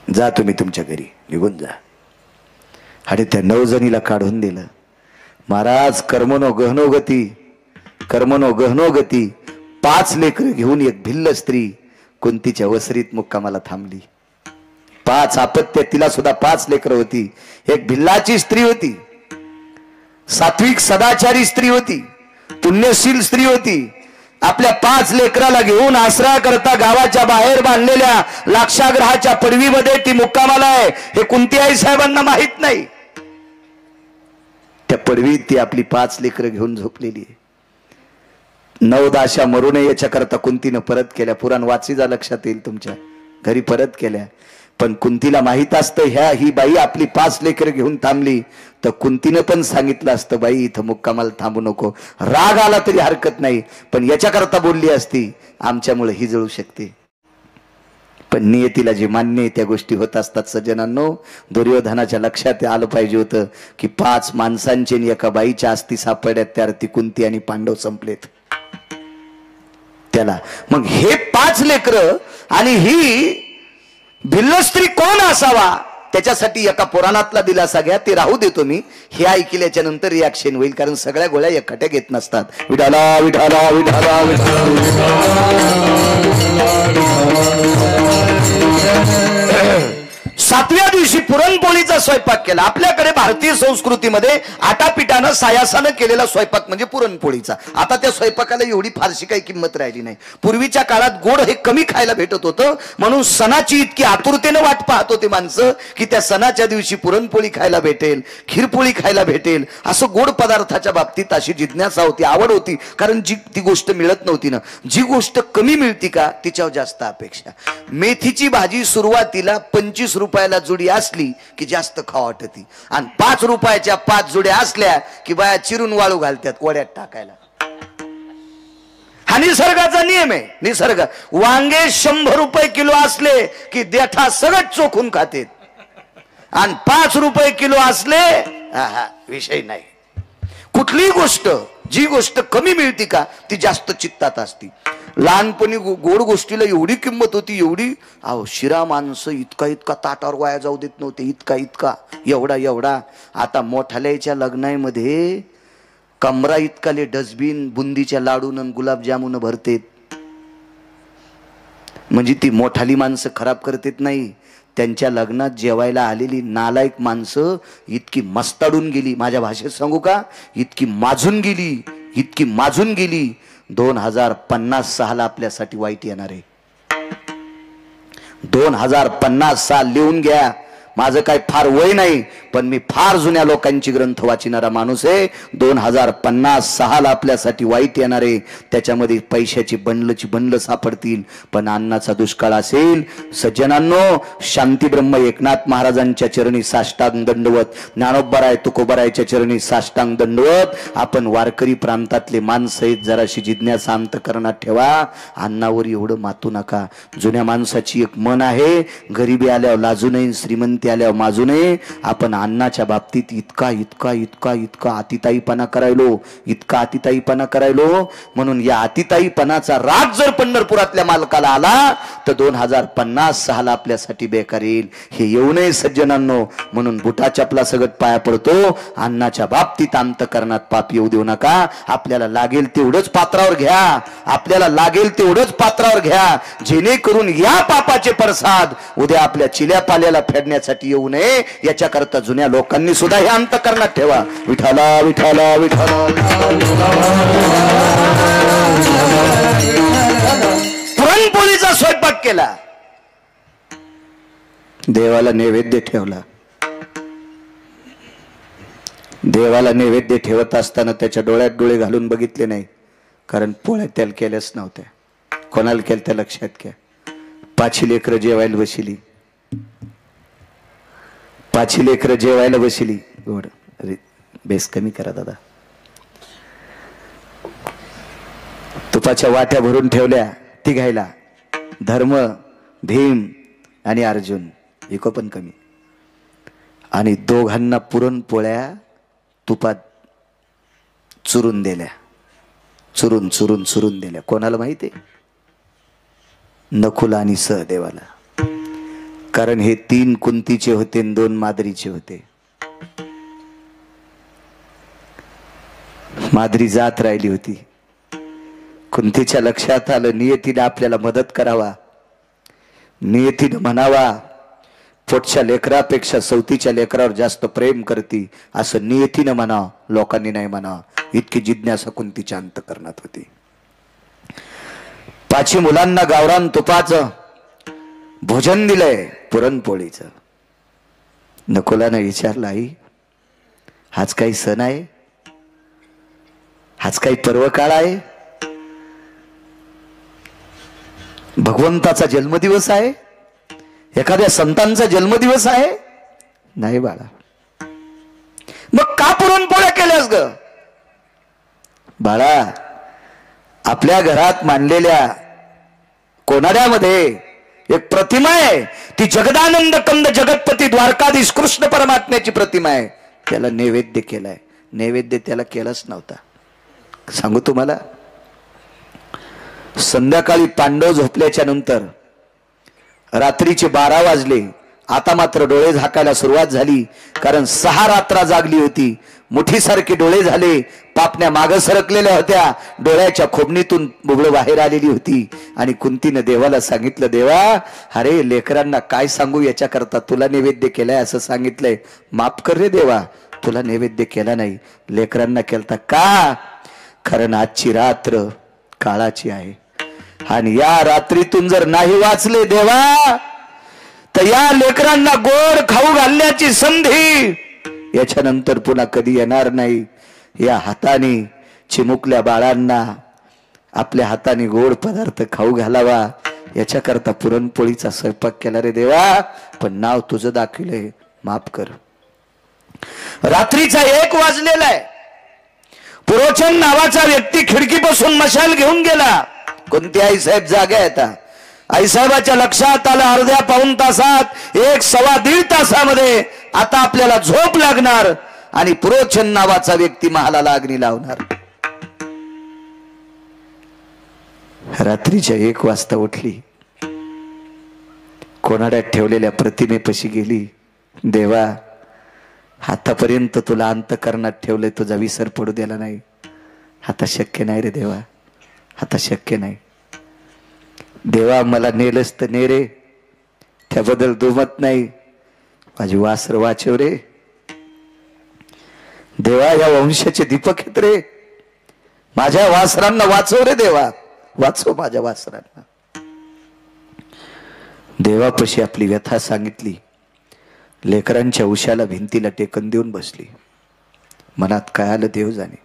जा तुम्ही तुमच्या घरी, निघून जा. आणि त्या 9 जणीला काढून दिलं. महाराज कर्मनो गहनो गती 5 लेकर घेऊन एक भिल्ल स्त्री कुंतीच्या वसरीत मुक्कामाला थांबली. 5 अपत्य, तिला सुद्धा 5 लेकर होती. एक भिल्लाची स्त्री होती, सात्विक सदाचारी स्त्री होती, पुण्यशील स्त्री होती. आपल्या 5 लेकराला घेऊन आसरा करता गावाच्या बाहेर बांधलेल्या लाक्षागृहाच्या पडवीमध्ये ती मुक्कामाला आहे, हे कुंती आई साहेबांना माहित नाही. त्या पडवीत ती आपली 5 लेकरं घेऊन झोपलेली आहे. 9 दाशा मरू नये याच्या करता कुंतीनं परत केल्या. पुराण वाची, लक्षात येईल तुमच्या, घरी परत केल्या. पण कुंतीला माहित असतं, ही बाई आपली 5 लेकर घेऊन थांबली, तर कुंतीनं पण सांगितलं असतं, बाई इथं मुक्कामाला थांबू नको. राग आला तरी हरकत नाही, पण याच्या करता बोलली असती, आमच्यामुळे ही जळू शकते. पण नियतीला जे मान्य आहे त्या गोष्टी होत असतात. सज्जनांनो, दुर्योधनाच्या लक्षात आलं पाहिजे होतं की 5 माणसांचे आणि एका बाईच्या अस्थी सापडल्यात, त्या ती कुंती आणि पांडव संपलेत त्याला. मग हे 5 लेकरं आणि ही भिल्ल स्त्री कोण असावा, त्याच्यासाठी एका पुराणातला दिलासा घ्या, ते राहू देतो मी. हे ऐकल्याच्या नंतर रिॲक्शन होईल, कारण सगळ्या गोळ्या एकट्या घेत नसतात. विठाला विठाला विठाला सातव्या दिवशी पुरणपोळीचा स्वयंपाक केला. आपल्याकडे भारतीय संस्कृतीमध्ये आटापिटानं सायासानं केलेला स्वयंपाक म्हणजे पुरणपोळीचा. आता त्या स्वयंपाकाला एवढी फारशी काही किंमत राहिली नाही. पूर्वीच्या काळात गोड हे कमी खायला भेटत होतं, म्हणून सणाची इतकी आतुरतेनं वाट पाहत होते माणसं की त्या सणाच्या दिवशी पुरणपोळी खायला भेटेल, खीरपोळी खायला भेटेल. असं गोड पदार्थाच्या बाबतीत अशी जिज्ञासा होती, आवड होती, कारण जी ती गोष्ट मिळत नव्हती ना. जी गोष्ट कमी मिळती का तिच्यावर जास्त अपेक्षा. मेथीची भाजी सुरुवातीला 25 रुपयाला जुडी असली की जास्त खावा वाटती, आणि 5 रुपयाच्या 5 जुड्या असल्या की बाया चिरून वाळू घालतात वड्यात टाकायला. हा निसर्गाचा नियम आहे. निसर्ग. वांगे 100 रुपये किलो असले की देठा सगळं चोखून खातेत, आणि 5 रुपये किलो असले विषय नाही. कुठलीही गोष्ट, जी गोष्ट कमी मिळती का ती जास्त चित्तात असती. लहानपणी गोड गोष्टीला एवढी किंमत होती, एवढी. अहो, शिरा माणसं इतका इतका ताटावर वाया जाऊ देत नव्हते, इतका इतका, एवढा एवढा. आता मोठाल्याच्या लग्नामध्ये कमरा इतकाले डस्टबिन बुंदीच्या लाडून आणि गुलाबजामुन भरतेत. म्हणजे ती मोठाली माणसं खराब करतेत नाही, त्यांच्या लग्नात जेवायला आलेली नालायक माणसं इतकी मस्ताडून गेली, माझ्या भाषेत सांगू का, इतकी माजून गेली, इतकी माजून गेली. 2056 आपल्यासाठी वाईट येणार आहे. 2056 लिहून घ्या. माझं काय फार वय नाही, पण मी फार जुन्या लोकांची ग्रंथ वाचणारा माणूस आहे. 2056 आपल्यासाठी वाईट येणार आहे. त्याच्यामध्ये पैशाची बंडल सापडतील, पण अन्नाचा दुष्काळ असेल. सज्जनांनो, शांती ब्रह्म एकनाथ महाराजांच्या चरणी साष्टांग दंडवत, ज्ञानोबराय तुकोबरायच्या चरणी साष्टांग दंडवत. आपण वारकरी प्रांतातले माणसं आहेत, जराशी जिज्ञासा अंतकरणात ठेवा. अन्नावर एवढं मातू नका. जुन्या माणसाची एक मन आहे, गरिबी आल्यावर लाजू नये, श्रीमंती आल्यावर माजू नये. आपण अन्नाच्या बाबतीत इतका इतका इतका इतका अतिताईपणा करायलो, इतका अतिताईपणा करायलो. म्हणून या अतिताईपणाचा राग जर पंढरपुरातल्या मालकाला आला तर 2056 आपल्यासाठी बेकार येईल. हे येऊ नये सज्जनांनो. म्हणून बुटा चपला सगळं पाया पडतो. अन्नाच्या बाबतीत अंतकरणात पाप येऊ देऊ नका. आपल्याला लागेल तेवढंच पात्रावर घ्या, आपल्याला लागेल तेवढंच पात्रावर घ्या, जेणेकरून या पापाचे पडसाद उद्या आपल्या चिल्या पाल्याला फेडण्यासाठी येऊ नये. याच्याकरता जुन्या लोकांनी सुद्धा हे अंतकरणात ठेवा. विठाला विठाला विठाला. पुरणपोळीचा स्वयंपाक केला, देवाला नैवेद्य ठेवला. देवाला नैवेद्य ठेवत असताना त्याच्या डोळ्यात डोळे घालून बघितले नाही, कारण पोळ्या त्याला केल्याच नव्हत्या. कोणाला केल्या त्या लक्षात घ्या. 5 लेकरं जेवायला बसली, 5 लेकरं जेवायला बसली. गोड बेस कमी करा दादा. तुपाच्या वाट्या भरून ठेवल्या तिघायला. धर्म, भीम आणि अर्जुन, इको पण कमी. आणि दोघांना पुरणपोळ्या तुपात चुरून दिल्या, चुरून चुरून चुरून दिल्या. कोणाला माहिती आहे? नकुल आणि सहदेवाला. कारण हे 3 कुंतीचे होते आणि 2 माद्रीचे होते. माद्री जात राहिली होती. कुंतीच्या लक्षात आलं, नियतीने आपल्याला मदत करावा, नियतीने म्हणावा, पोटच्या लेकरापेक्षा सवतीच्या लेकरावर जास्त प्रेम करती, असं नियतीनं म्हणावं, लोकांनी नाही म्हणावं. इतकी जिज्ञासा कुंतीच्या अंतकरणात होती. 5 मुलांना गावरान तुपाचं भोजन दिलंय, पुरणपोळीचं. नकुलानं विचारलं, आई हाच काही सण आहे? हाच काही पर्व काळ आहे? भगवंताचा जन्मदिवस आहे? एखाद्या संतांचा जन्मदिवस आहे? नाही बाळा. मग का पुरणपोळ्या केल्यास ग? बाळा, आपल्या घरात मांडलेल्या कोनाड्यामध्ये एक प्रतिमा आहे, ती जगदानंद कंद जगतपती द्वारकाधीश कृष्ण परमात्म्याची प्रतिमा आहे. त्याला नैवेद्य केलाय. नैवेद्य त्याला केलाच नव्हता. सांगू तुम्हाला, संध्याकाळी पांडव झोपल्याच्या नंतर रात्रीचे 12 वाजले. आता मात्र डोळे झाकायला सुरुवात झाली, कारण 6 रात्र जागली होती. मुठीसारखे डोळे झाले, पापण्या माग सरकलेल्या होत्या, डोळ्याच्या खोबणीतून बुबळं बाहेर आलेली होती. आणि कुंतीनं देवाला सांगितलं, देवा अरे लेकरांना काय सांगू, याच्याकरता तुला नैवेद्य केलाय असं सांगितलंय, माफ कर रे देवा, तुला नैवेद्य केला नाही, लेकरांना केलता का? कारण आजची रात्र काळाची आहे, आणि या रात्रीतून जर नाही वाचले देवा, तर या लेकरांना गोड खाऊ घालण्याची संधी याच्यानंतर पुन्हा कधी येणार नाही. या हाताने चिमुकल्या बाळांना आपल्या हाताने गोड पदार्थ खाऊ घालावा, याच्याकरता पुरणपोळीचा स्वयंपाक केला रे देवा, पण नाव तुझं दाखवलंय, माफ कर. रात्रीचा 1 वाजलेला आहे. पुरोचन नावाचा व्यक्ती खिडकीपासून मशाल घेऊन गेला. कोणती आईसाहेब जागे आता? आईसाहेबाच्या लक्षात आलं, अर्ध्या पाऊण तासात 1 सव्वा दीड तासामध्ये आता आपल्याला झोप लागणार आणि पुरोचन नावाचा व्यक्ती महालाला अग्नी लावणार. रात्रीच्या 1 वाजता उठली, कोणाड्यात ठेवलेल्या प्रतिमेपाशी गेली. देवा आतापर्यंत तुला अंतकरणात ठेवलंय, तुझा विसर पडू दिला नाही, आता शक्य नाही रे देवा, आता शक्य नाही. देवा मला नेलंच तर ने रे, त्याबद्दल दुमत नाही, माझी वासर वाचव रे देवा, या वंशाचे दीपक आहेत रे, माझ्या वासरांना वाचव रे देवा, वाचव माझ्या वासरांना. देवापाशी आपली व्यथा सांगितली. लेकरांच्या उशाला भिंतीला टेकन देऊन बसली. मनात काय आलं देव जाणे.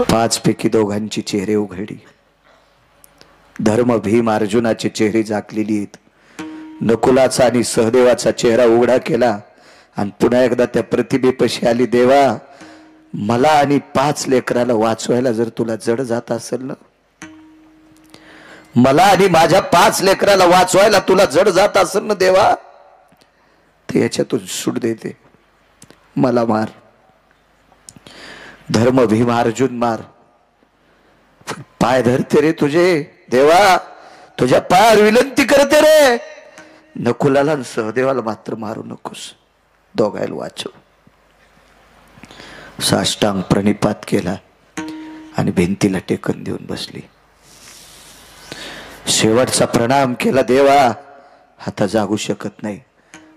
5 पैकी दोघांची चेहरे उघडली. धर्म भीम अर्जुनाचे चेहरे झाकलेली आहेत. नकुलाचा आणि सहदेवाचा चेहरा उघडा केला आणि पुन्हा एकदा त्या प्रतिमेपाशी आली. देवा मला आणि 5 लेकराला वाचवायला जर तुला जड जात असेल ना, मला आणि माझ्या 5 लेकराला वाचवायला तुला जड जात असेल ना देवा, ते याच्यातून सूट देते, मला मार. धर्म भीम अर्जुन मार, पाय धरते रे तुझे देवा, तुझ्या पायावर विनंती करते रे, नकुलाला आणि सहदेवाला मात्र मारू नकोस, दोघायला वाचव. साष्टांग प्रणिपात केला आणि भिंतीला टेकन देऊन बसली. शेवटचा प्रणाम केला. देवा आता जागू शकत नाही,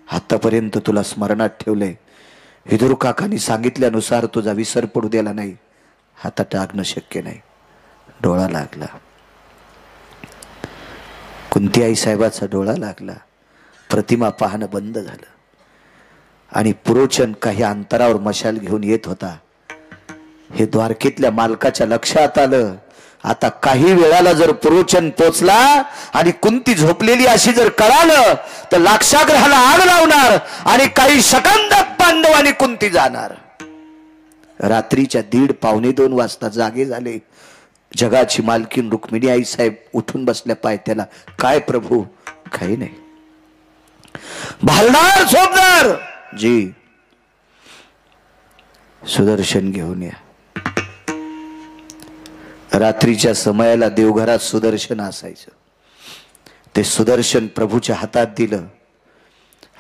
आतापर्यंत तुला स्मरणात ठेवलंय, विदुर काकांनी सांगितल्यानुसार तुझा विसर पडू दिला नाही, आता टाकणं शक्य नाही. डोळा लागला, कुंती आई साहेबाचा डोळा लागला. प्रतिमा पाहणं बंद झालं आणि पुरोचन काही अंतरावर मशाल घेऊन येत होता. हे द्वारकेतल्या मालकाच्या लक्षात आलं, आता काही वेळाला जर पुरोचन पोचला आणि कुंती झोपलेली अशी जर कळालं तर लाक्षागृहाला आग लावणार आणि काही सेकंदात पांडव आणि कुंती जाणार. रात्रीच्या 1:30 पावणे 2 वाजता जागे झाले. जगाची मालकीन रुक्मिणी आई साहेब उठून बसल्या पायथ्याला. काय प्रभू? काही नाही. भालदार झोपदार जी सुदर्शन घेऊन या. रात्रीच्या समयाला देवघरात सुदर्शन असायचं. ते सुदर्शन प्रभूच्या हातात दिलं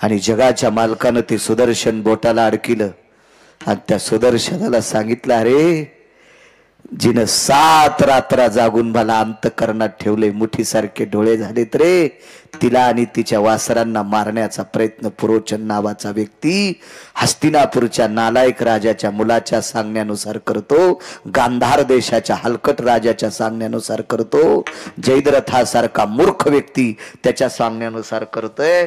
आणि जगाच्या मालकानं ते सुदर्शन बोटाला अडकिलं आणि त्या सुदर्शनाला सांगितलं, अरे जिनं 7 रात्र जागून मला अंतकरणात ठेवले, मुठीसारखे डोळे झालेत रे, तिला आणि तिच्या वासरांना मारण्याचा प्रयत्न पुरोचन नावाचा व्यक्ती हस्तिनापूरच्या नालायक राजाच्या मुलाच्या सांगण्यानुसार करतो, गांधार देशाच्या हलकट राजाच्या सांगण्यानुसार करतो, जयद्रथासारखा मूर्ख व्यक्ती त्याच्या सांगण्यानुसार करतोय,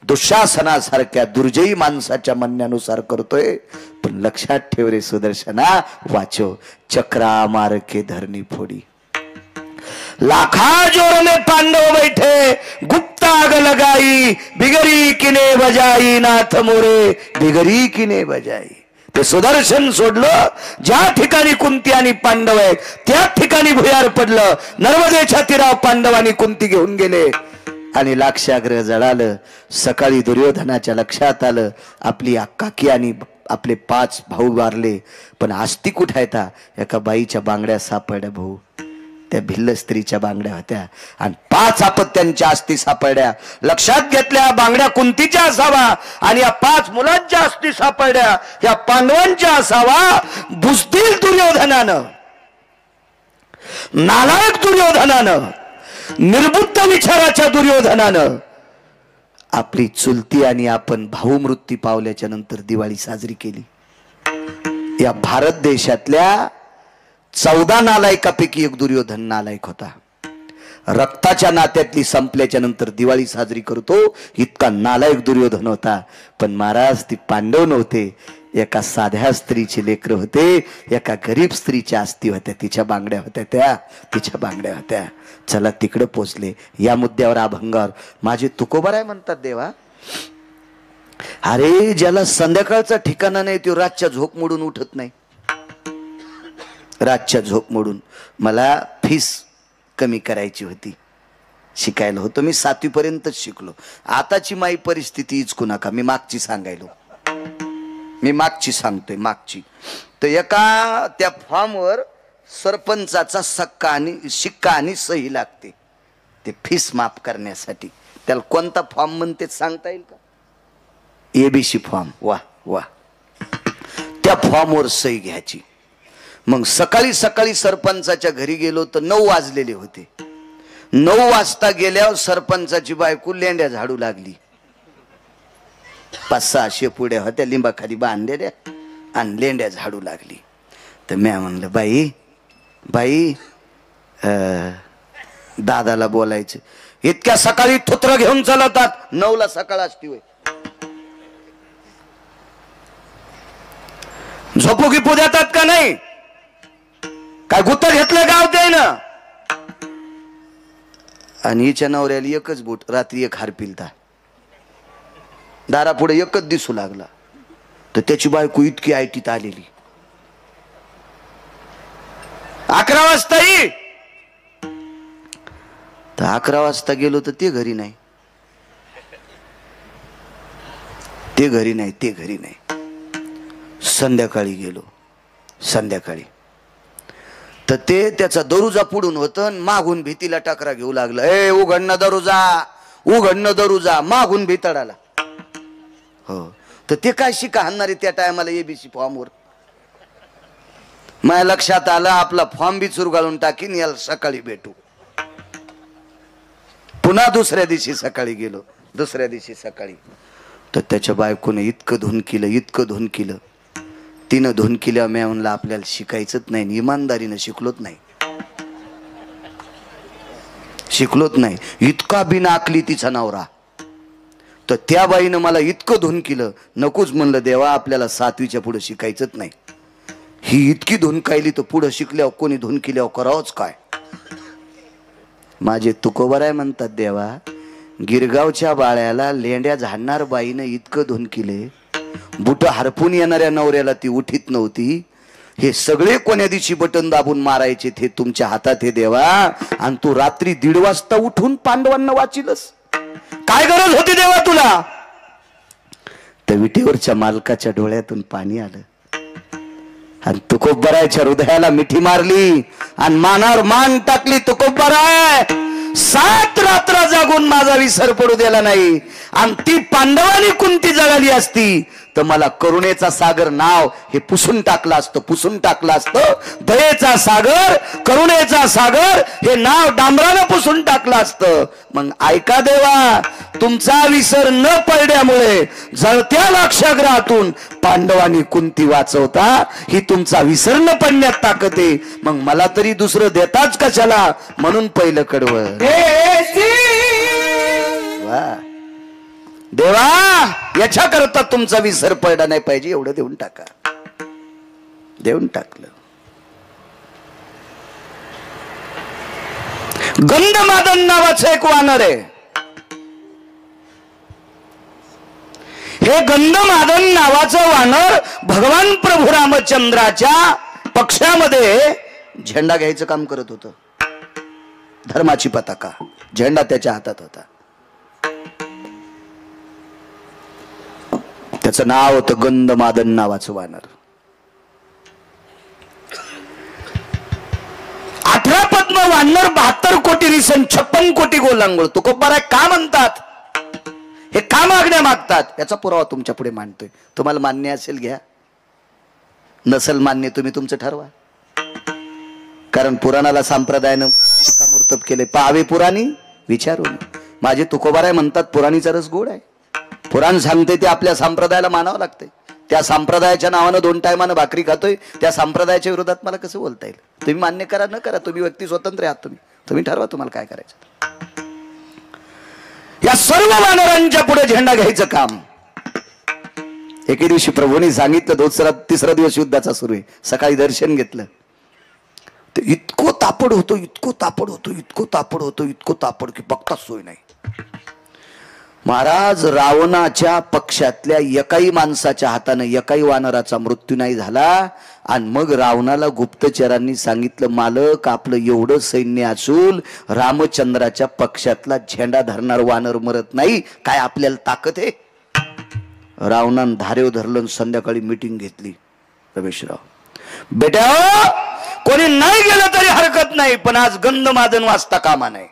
दुःशासनासारख्या दुर्जयी माणसाच्या म्हणण्यानुसार करतोय. पण लक्षात ठेव रे सुदर्शना, वाचो. चक्रा मार के धरनी फोडी, लाखा जोर में पांडव बैठे, गुप्ता आग लगाई, बिगरी किने बजाई नाथ मोरे, बिगरी किने बजाई. ते सुदर्शन सोडलं, ज्या ठिकाणी कुंती आणि पांडव आहेत त्याच ठिकाणी भुयार पडलं. नर्मदेच्या तीरावर पांडवांनी कुंती घेऊन गेले आणि लाक्षाग्रह जळालं. सकाळी दुर्योधनाच्या लक्षात आलं आपली काकी आणि आपले 5 भाऊ वारले, पण आस्ती कुठे येता? एका बाईच्या बांगड्या सापडल्या भाऊ, त्या भिल्ल स्त्रीच्या बांगड्या होत्या आणि 5 अपत्यांच्या अस्थी सापडल्या. लक्षात घेतल्या बांगड्या कुंतीच्या असावा आणि या 5 मुलांच्या अस्थी सापडल्या या पांडवांच्या असावा. बुजदिल दुर्योधनानं, नालायक दुर्योधनानं, निर्बुद्ध विचाराच्या दुर्योधनानं आपली चुलती आणि आपण भाऊ मृत्यू पावल्याच्या नंतर दिवाळी साजरी केली. या भारत देशातल्या 14 नालायकापैकी एक दुर्योधन नालायक होता. रक्ताच्या नात्यातली संपल्याच्या नंतर दिवाळी साजरी करतो इतका नालायक दुर्योधन होता. पण महाराज ती पांडव नव्हते, एका साध्या स्त्रीचे लेकर होते, एका गरीब स्त्रीच्या अस्थी होत्या, तिच्या बांगड्या होत्या, तिच्या बांगड्या होत्या. चला तिकडे पोचले. या मुद्द्यावर अभंगावर माझे तुकोबाराय म्हणतात देवा, अरे ज्याला संध्याकाळचा ठिकाणा नाही तो रातच्या झोप मोडून उठत नाही. रातच्या झोप मोडून मला फीस कमी करायची होती, शिकायला होतो मी 7वी पर्यंतच शिकलो. आताची माई परिस्थिती इचकू नका, मी मागची सांगायलो, मी मागची सांगतोय मागची. तर एका त्या फॉर्मवर सरपंचाचा शिक्का आणि सही लागते ते फीस माफ करण्यासाठी. त्याला कोणता फॉर्म म्हणते सांगता येईल का? ABC form. वा वा. त्या फॉर्मवर सही घ्यायची. मग सकाळी सकाळी सरपंचाच्या घरी गेलो तर 9 वाजलेले होते. 9 वाजता गेल्यावर सरपंचाची बायको लेंड्या झाडू लागली. 5-6 शेपुड्या होत्या लिंबाखाली बांधलेल्या आणि लेंड्या झाडू लागली. तर मी म्हणलं बाई बाई दादाला बोलायचं, इतक्या सकाळी थुत्र घेऊन चालतात? 9ला सकाळ असती होय? झोपू गिपू देतात का नाही? काय गुत्त घेतलं गाव ते ना? आणि हिच्या नवऱ्याला एकच बोट, रात्री एक हार पिलता, दारापुढे एकच दिसू लागला. तर त्याची बायको इतकी आयटीत आलेली. 11 वाजता ये. तर 11 वाजता गेलो तर ते घरी नाही, ते घरी नाही, ते घरी नाही. संध्याकाळी गेलो, संध्याकाळी तर ते त्याचा दरुजा पुढून होतं, मागून भीतीला टकरा घेऊ लागला. ए उघडणं दरुजा, उघडणं दरुजा, मागून भीतडाला. हो. तर ते काय शिका हाणणारे त्या टायमाला एबीसी फॉर्मवर. माझ्या लक्षात आलं आपला फॉर्म बी चुरगाळून टाकीन, याला सकाळी भेटू. पुन्हा दुसऱ्या दिवशी सकाळी गेलो, दुसऱ्या दिवशी सकाळी. तर त्याच्या बायकोने इतकं धुन केलं, इतकं धुन केलं. तिनं धुन केल्या. मी म्हणलं आपल्याला शिकायचंच नाही, इमानदारीनं शिकलोच नाही, शिकलोच नाही. इतका बिनाकली तिचा नवरा. तर त्या बाईनं मला इतकं धुन केलं, नकोच म्हणलं देवा आपल्याला 7वीच्या पुढे शिकायचंच नाही. ही इतकी धुन कायली तर पुढे शिकल्यावर कोणी धुन केल्यावर करावंच काय? माझे तुकोबाराय म्हणतात देवा, गिरगावच्या बाळ्याला लेंड्या झाडणार बाईनं इतकं धुन केले, बुट हरपून येणाऱ्या नवऱ्याला ती उठीत नव्हती. हे सगळे कोण्या दिवशी बटन दाबून मारायचे ते तुमच्या हातात हे देवा. आणि तू रात्री 1:30 वाजता उठून पांडवांना वाचिलस. काय गरज होती देवा तुला? त्या विटेवरच्या मालकाच्या डोळ्यातून पाणी आलं आणि तुकोबारायच्या हृदयाला मिठी मारली आणि मानावर मान टाकली. तुकोबाराय 7 रात्र जागून माझा विसर पडू दिला नाही. आणि ती पांडवांनी कुंती जगाली असती तर मला करुणेचा सागर नाव हे पुसून टाकलं असतं, पुसून टाकलं असतं. दयेचा सागर, करुणेचा सागर हे नाव डांबरानं पुसून टाकलं असतं. मग ऐका देवा, तुमचा विसर न पडल्यामुळे जळत्या लाक्षागृहातून पांडवांनी कुंती वाचवता, ही तुमचा विसर न पडण्यात ताकद आहे. मग मला तरी दुसरं देताच कशाला, म्हणून पहिलं कडवं. वा देवा, याच्या करता तुमचा विसर पडला नाही पाहिजे एवढं देऊन टाका. देऊन टाकलं. गंधमादन नावाचं एक वानर आहे. हे गंधमादन नावाचं वानर भगवान प्रभू रामचंद्राच्या पक्षामध्ये झेंडा घ्यायचं काम करत होतं. धर्माची पताका, झेंडा त्याच्या हातात होता. त्याचं नाव होतं गंधमादन नावाचं वानर. 18 पद्म वानर 72 कोटी रिसन 56 कोटी गोलांगोळ. तुकोबाराय का म्हणतात, हे का मागण्या मागतात, याचा पुरावा तुमच्या पुढे मांडतोय. तुम्हाला मान्य असेल घ्या, नसेल मान्य तुम्ही तुमचं ठरवा. कारण पुराणाला संप्रदायानं शिक्कामोर्तब केले. पाहावे पुराणी विचारून. माझे तुकोबाराय म्हणतात पुराणीचा रस गोड आहे. पुराण सांगते ते आपल्या संप्रदायाला मानावं लागतंय. त्या संप्रदायाच्या नावानं 2 टायमानं भाकरी खातोय, त्या संप्रदायाच्या विरोधात मला कसं बोलता येईल. तुम्ही मान्य करा न करा, तुम्ही व्यक्ती स्वतंत्र आहात. तुम्ही ठरवा तुम्हाला काय करायचं. या सर्व वानरांच्या पुढे झेंडा घ्यायचं काम. एके दिवशी प्रभूंनी सांगितलं, 3रा दिवस युद्धाचा सुरू आहे. सकाळी दर्शन घेतलं, ते इतकं तापड होतो, इतकं तापड होतो, इतकं तापड होतो, इतकं तापड की बघताच सोय नाही. महाराज, रावणाच्या पक्षातल्या एकाही माणसाच्या हाताने एकाही वानराचा मृत्यू नाही झाला. आणि मग रावणाला गुप्तचरांनी सांगितलं, मालक आपलं एवढं सैन्य असून रामचंद्राच्या पक्षातला झेंडा धरणार वानर मरत नाही, काय आपल्याला ताकद आहे. रावणानं धारेव धरलं. संध्याकाळी मीटिंग घेतली. रमेशराव बेटा, कोणी नाही गेलं तरी हरकत नाही, पण आज गंधमादन वाजता कामा नाही.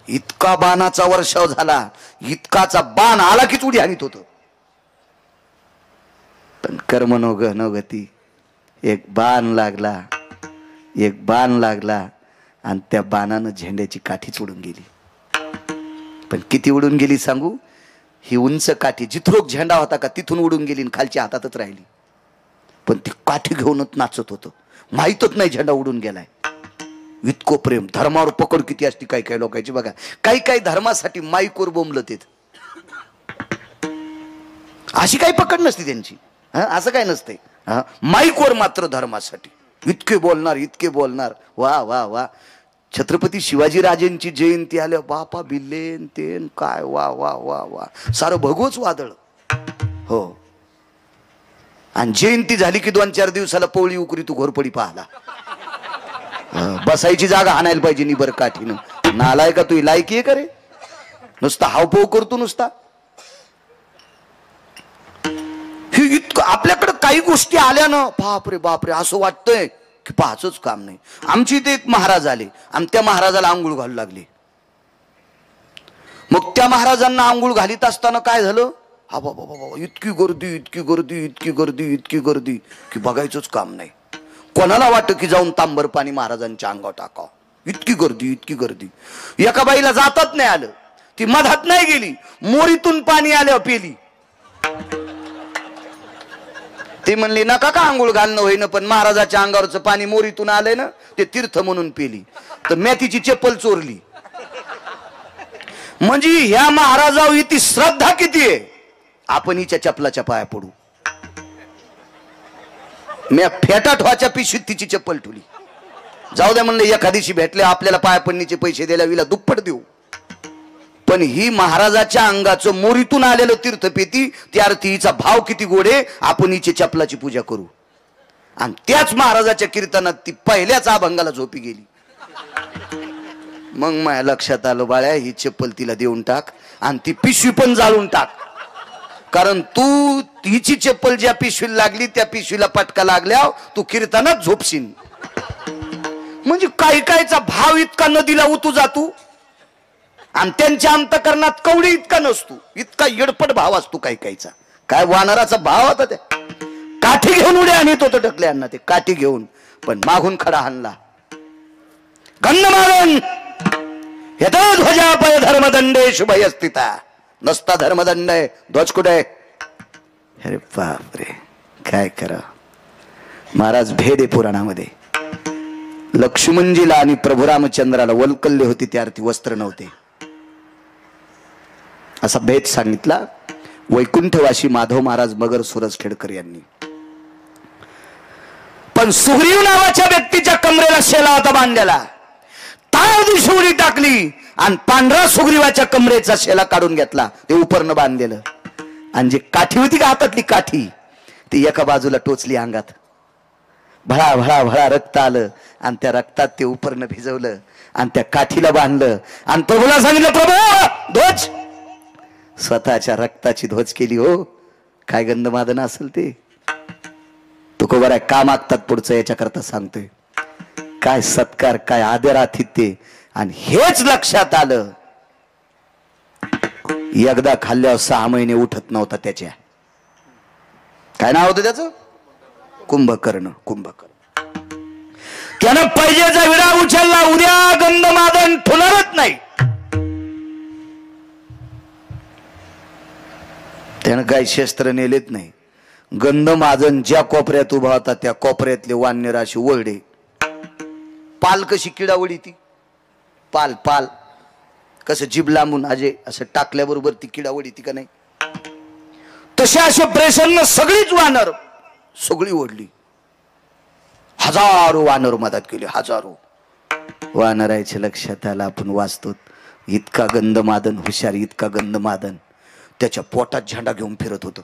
इतका बाणाचा वर्षाव झाला, इतकाचा बाण आला की उडी हानीत होत. पण कर्म नो गती. एक बाण लागला, एक बाण लागला आणि त्या बाणानं झेंड्याची काठीच उडून गेली. पण किती उडून गेली सांगू. ही उंच काठी जिथरोक झेंडा होता का तिथून उडून गेली आणि खालच्या हातातच राहिली. पण ती काठी घेऊनच नाचत होतं. माहीतच नाही झेंडा उडून गेलाय. इतकं प्रेम. धर्मावर पकड किती असती काही काही लोकांची बघा. काही धर्मासाठी माईकवर बोंबलत येत. अशी काही पकड नसती त्यांची. असं काय नसतंय. माईकवर मात्र धर्मासाठी इतके बोलणार, इतके बोलणार. वा वा वा. छत्रपती शिवाजीराजेंची जयंती आल्या, बापा बिल्लेन तेन काय वा वा वा वा. सारं भगवच वादळ. हो. आणि जयंती झाली की 2-4 दिवसाला पोळी उकरी तू घोरपडी पाहला. बसायची जागा आणायला पाहिजे निबर काठीनं. नालाय का तू, लायकी आहे का रे. नुसता हावभाव करतो नुसता. ही इतकं आपल्याकडे काही गोष्टी आल्या ना, बापरे बापरे असं वाटतंय की पाहाचंच काम नाही. आमची इथे एक महाराज आले आणि त्या महाराजाला आंघोळ घालू लागले. मग त्या महाराजांना आंघोळ घालीत असताना काय झालं, हा बाबा बाबा इतकी गर्दी, इतकी गर्दी, इतकी गर्दी, इतकी गर्दी की बघायचंच काम नाही. कोणाला वाटतं की जाऊन तांबर पाणी महाराजांच्या अंगावर टाकावं. इतकी गर्दी, इतकी गर्दी. एका बाईला जातात नाही आलं, ती मधात नाही गेली, मोरीतून पाणी आल्यावर पेली. ते म्हणले नका का आंघोळ घालणं होईना, पण महाराजाच्या अंगावरचं पाणी मोरीतून आलंय ना, ते तीर्थ म्हणून पेली. तर मेथीची चप्पल चोरली. म्हणजे ह्या महाराजावर इथे श्रद्धा किती आहे. आपण हिच्या चपलाच्या पाया पडू. मी फेटाट व्हाच्या पिशवीत तिची चप्पल ठेवली. जाऊ द्या म्हणलं, एखादीशी भेटले आपल्याला पाया पडण्याचे पैसे द्यायला विला दुप्पट देऊ. पण ही महाराजाच्या अंगाचं मोरीतून आलेलं तीर्थपेती, त्या अर्थी हिचा भाव किती गोडे. आपण हिची चपलाची पूजा करू. आणि त्याच महाराजाच्या कीर्तनात ती पहिल्याच अभंगाला झोपी गेली. मग माझ्या लक्षात आलं, बाळ्या ही चप्पल तिला देऊन टाक आणि ती पिशवी पण जाळून टाक. कारण तू हिची चप्पल ज्या पिशवीला लागली त्या पिशवीला पटका लागल्यावर तू कीर्तनात झोपशील. म्हणजे काही कायचा भाव इतका नदीला उतू जातो आणि त्यांच्या अंतकरणात कवडी इतका नसतो. इतका येडपट भाव असतो काही कायचा. काय वानराचा भाव होता त्या. काठी घेऊन उड्या आणत होतं ढकल्यांना ते काठी घेऊन, पण मागून खडा हाणला. गंधमादन यतो ध्वजापय धर्मदंडे शुभय स्थिता. नसता धर्मदंड आहे, ध्वज कुठे. अरे बापरे, काय करा. महाराज भेद आहे पुराणामध्ये. लक्ष्मणजीला आणि प्रभू रामचंद्राला वल्कल्य होती, त्या अर्थी वस्त्र नव्हते. असा भेद सांगितला वैकुंठवासी माधव महाराज मगर सुरजखेडकर यांनी. पण सुग्रीव नावाच्या व्यक्तीच्या कमरेला शेला होता बांधलेला. ताळ दिवशी उडी टाकली आणि पांढरा सुग्रीवाच्या कमरेचा शेला काढून घेतला. ते उपरनं बांधलेलं. आणि जी काठी होती का हातातली काठी ती एका बाजूला टोचली अंगात, भळा भळा भळा रक्त आलं आणि त्या रक्तात ते उपरनं भिजवलं आणि त्या काठीला बांधलं आणि प्रभूला सांगितलं, प्रभू ध्वज, स्वतःच्या रक्ताची ध्वज केली. हो काय गंधमादन असेल ते. तुकोबा का मागतात पुढचं याच्याकरता सांगतोय. काय सत्कार, काय आदर आतिथ्य. आणि हेच लक्षात आलं, एकदा खाल्ल्यावर 6 महिने उठत नव्हता त्याच्या. काय नाव होतं त्याचं? कुंभकर्ण. कुंभकर्ण. त्यानं पैजेचा विडा उचलला, उद्या गंधमादन ठुणारच नाही. त्यानं काही शस्त्र नेलेत नाही. गंधमादन ज्या कोपऱ्यात उभा होता त्या कोपऱ्यातले वानराशी ओरडे. पाल कशी किडावडी ती पाल पाल कसं जीभ लांबून आजे असं टाकल्याबरोबर ती किडावडी ती का नाही, तसे असे प्रेशरनं सगळीच वानर सगळी ओढली. हजारो वानर मदत केली, हजारो. वानराच्या लक्षात आलं आपण वाचतो, इतका गंधमादन हुशार, इतका गंधमादन त्याच्या पोटात झेंडा घेऊन फिरत होतं.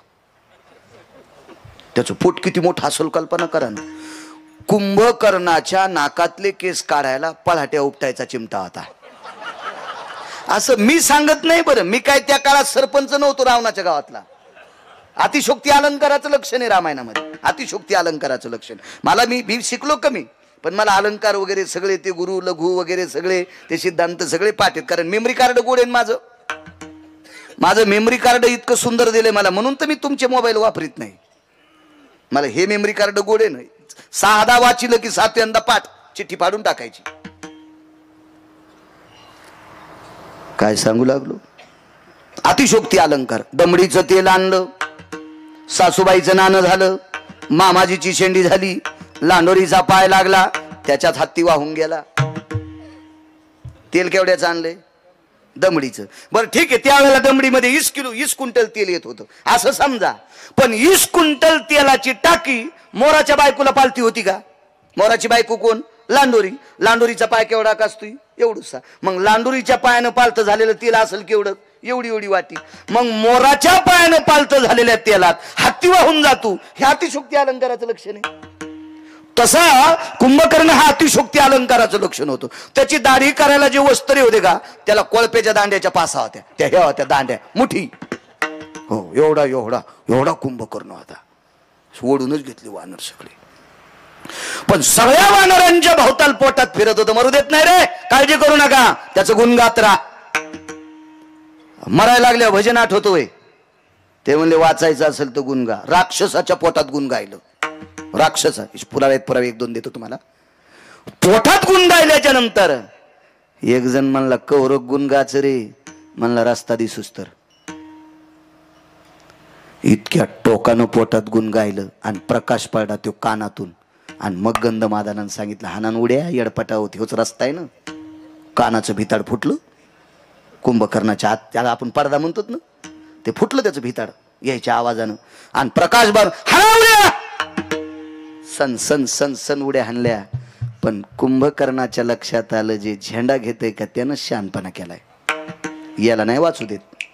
त्याचं पोट किती मोठं असेल कल्पना करा ना. कुंभकर्णाच्या नाकातले केस काढायला पळाट्या उपटायचा चिमटा होता. असं मी सांगत नाही बरं, मी काय त्या काळात सरपंच नव्हतो रावणाच्या गावातला. अतिशोक्ती अलंकाराचं लक्षण आहे रामायणामध्ये, अतिशोक्ती अलंकाराचं लक्षण. मला मी शिकलो कमी, पण मला अलंकार वगैरे सगळे ते गुरु लघु वगैरे सगळे ते सिद्धांत सगळे पाठ आहेत. कारण मेमरी कार्ड गोड आहे माझं मेमरी कार्ड इतकं सुंदर दिलंय मला, म्हणून तर मी तुमचे मोबाईल वापरीत नाही. मला हे मेमरी कार्ड गोड आहे ना, 6दा वाचिलं की 7व्यांदा पाठ चिठ्ठी फाडून टाकायची. काय सांगू लागलो. अतिशोक्ती अलंकार. दमडीचं तेल आणलं, सासूबाईचं नाणं झालं, मामाजीची शेंडी झाली, लांडोरीचा पाय लागला, त्याच्यात हत्ती वाहून गेला. तेल केवढ्याचं आणलंय? दमडीचं. बरं ठीक आहे, त्यावेळेला दमडीमध्ये 20 क्विंटल तेल येत होतं असं समजा. पण 20 क्विंटल तेलाची टाकी मोराच्या बायकोला पालती होती का? मोराची बायको कोण? लांडोरी. लांडोरीचा पाय केवढा का असतोय? एवढूसा. मग लांडोरीच्या पायानं पालतं झालेलं तेल असेल केवढं? एवढी एवढी वाटी. मग मोराच्या पायानं पालतं झालेल्या तेलात हत्ती वाहून जातो, हे अतिशोक्ती अलंकाराचं लक्षण आहे. तसा कुंभकर्ण हा अतिशोक्ती अलंकाराचं लक्षण होतं. त्याची दाढी करायला जे वस्त्रे होते का, त्याला कोळप्याच्या दांड्याच्या पासा होत्या, त्या ह्या होत्या दांड्या मुठी. हो एवढा एवढा एवढा कुंभकर्ण होता. ओढूनच घेतली वानर सगळे. पण सगळ्या वानरांच्या भोवताल पोटात फिरत होतं. मरू देत नाही रे, काळजी करू नका, त्याचं गुण गात राहा. मरायला लागल्या भजन आठवतोय ते म्हणले, वाचायचं असेल तर गुण गा. राक्षसाच्या पोटात गुण गायलं. राक्षस पुरावे 1-2 देतो तुम्हाला. पोटात गुण गायल्याच्या नंतर एक जण म्हणला, कौरक गुण गाच रे. म्हणला, रस्ता दिसूस तर. इतक्या टोकानं पोटात गुण गायलं आणि प्रकाश पडला तो कानातून. आणि मग गंधमादनानं सांगितलं, हानान उड्या येडपटा होती, होच रस्ता आहे ना. कानाचं भिताड फुटलं कुंभकर्णाच्या आत, त्याला आपण पडदा म्हणतो ना, ते फुटलं त्याचं भिताड यायच्या आवाजानं. आणि प्रकाश बार हाना उड्या, सन सन सन सन उड्या हाणल्या. पण कुंभकर्णाच्या लक्षात आलं, जे झेंडा घेतय का त्यानं शहाणपणा केलाय, याला नाही वाचू देत,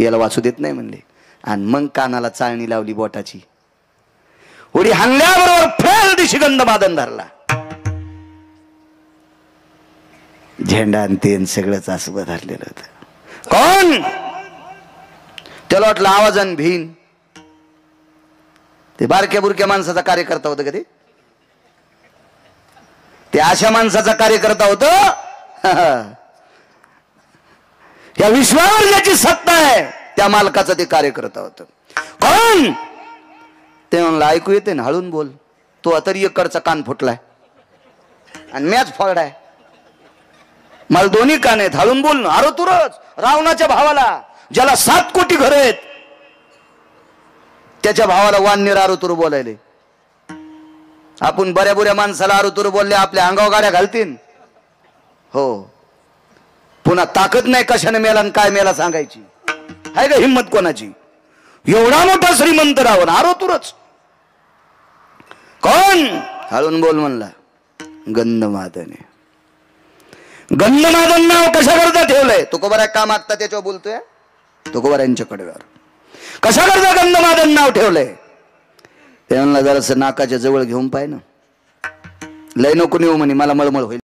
याला वाचू देत नाही म्हणले. आणि मग कानाला चाळणी लावली बोटाची. उडी हाणल्याबरोबर फेल दिशी गंधमादन धरला. झेंडा आणि तेन सगळंच असं धरलेलं होतं. कोण? त्याला वाटलं आवाजान भीन. ते बारक्या बुरक्या माणसाचा कार्यकर्ता होतं का ते अशा माणसाचा कार्यकर्ता होत. या विश्वावर ज्याची सत्ता आहे त्या मालकाचा ते कार्यकर्ता होत. कोण? ते म्हणलं, ऐकू येते ना, हळून बोल. तो तरी एककडचा कान फुटलाय आणि मॅच फोडलाय. मला दोन्ही कान आहेत, हळून बोल ना. अरे तुरच रावणाच्या भावाला, ज्याला 7 कोटी घर आहेत, त्याच्या भावाला वानर आरोतुर बोलायले. आपण बऱ्या बुऱ्या माणसाला आरोतुर बोलले आपल्या अंगावर गाड्या घालतील. हो, पुन्हा ताकद नाही कशाने मेला आणि काय मेला सांगायची. आहे का हिम्मत कोणाची? एवढा मोठा श्रीमंत रावण आरोतुरच. कोण? हळून बोल म्हणला. गंधमादन. गंधमादन नाव कशा करता ठेवलंय? तुकोबारा का मागता त्याच्यावर बोलतोय. तुकोबारांच्या कडव्यावर कशा करता गंधमादन नाव ठेवलंय? ते म्हणला जरासं नाकाच्या जवळ घेऊन पाय ना, लय नको नेऊ म्हणे, मला मळमळ होईल.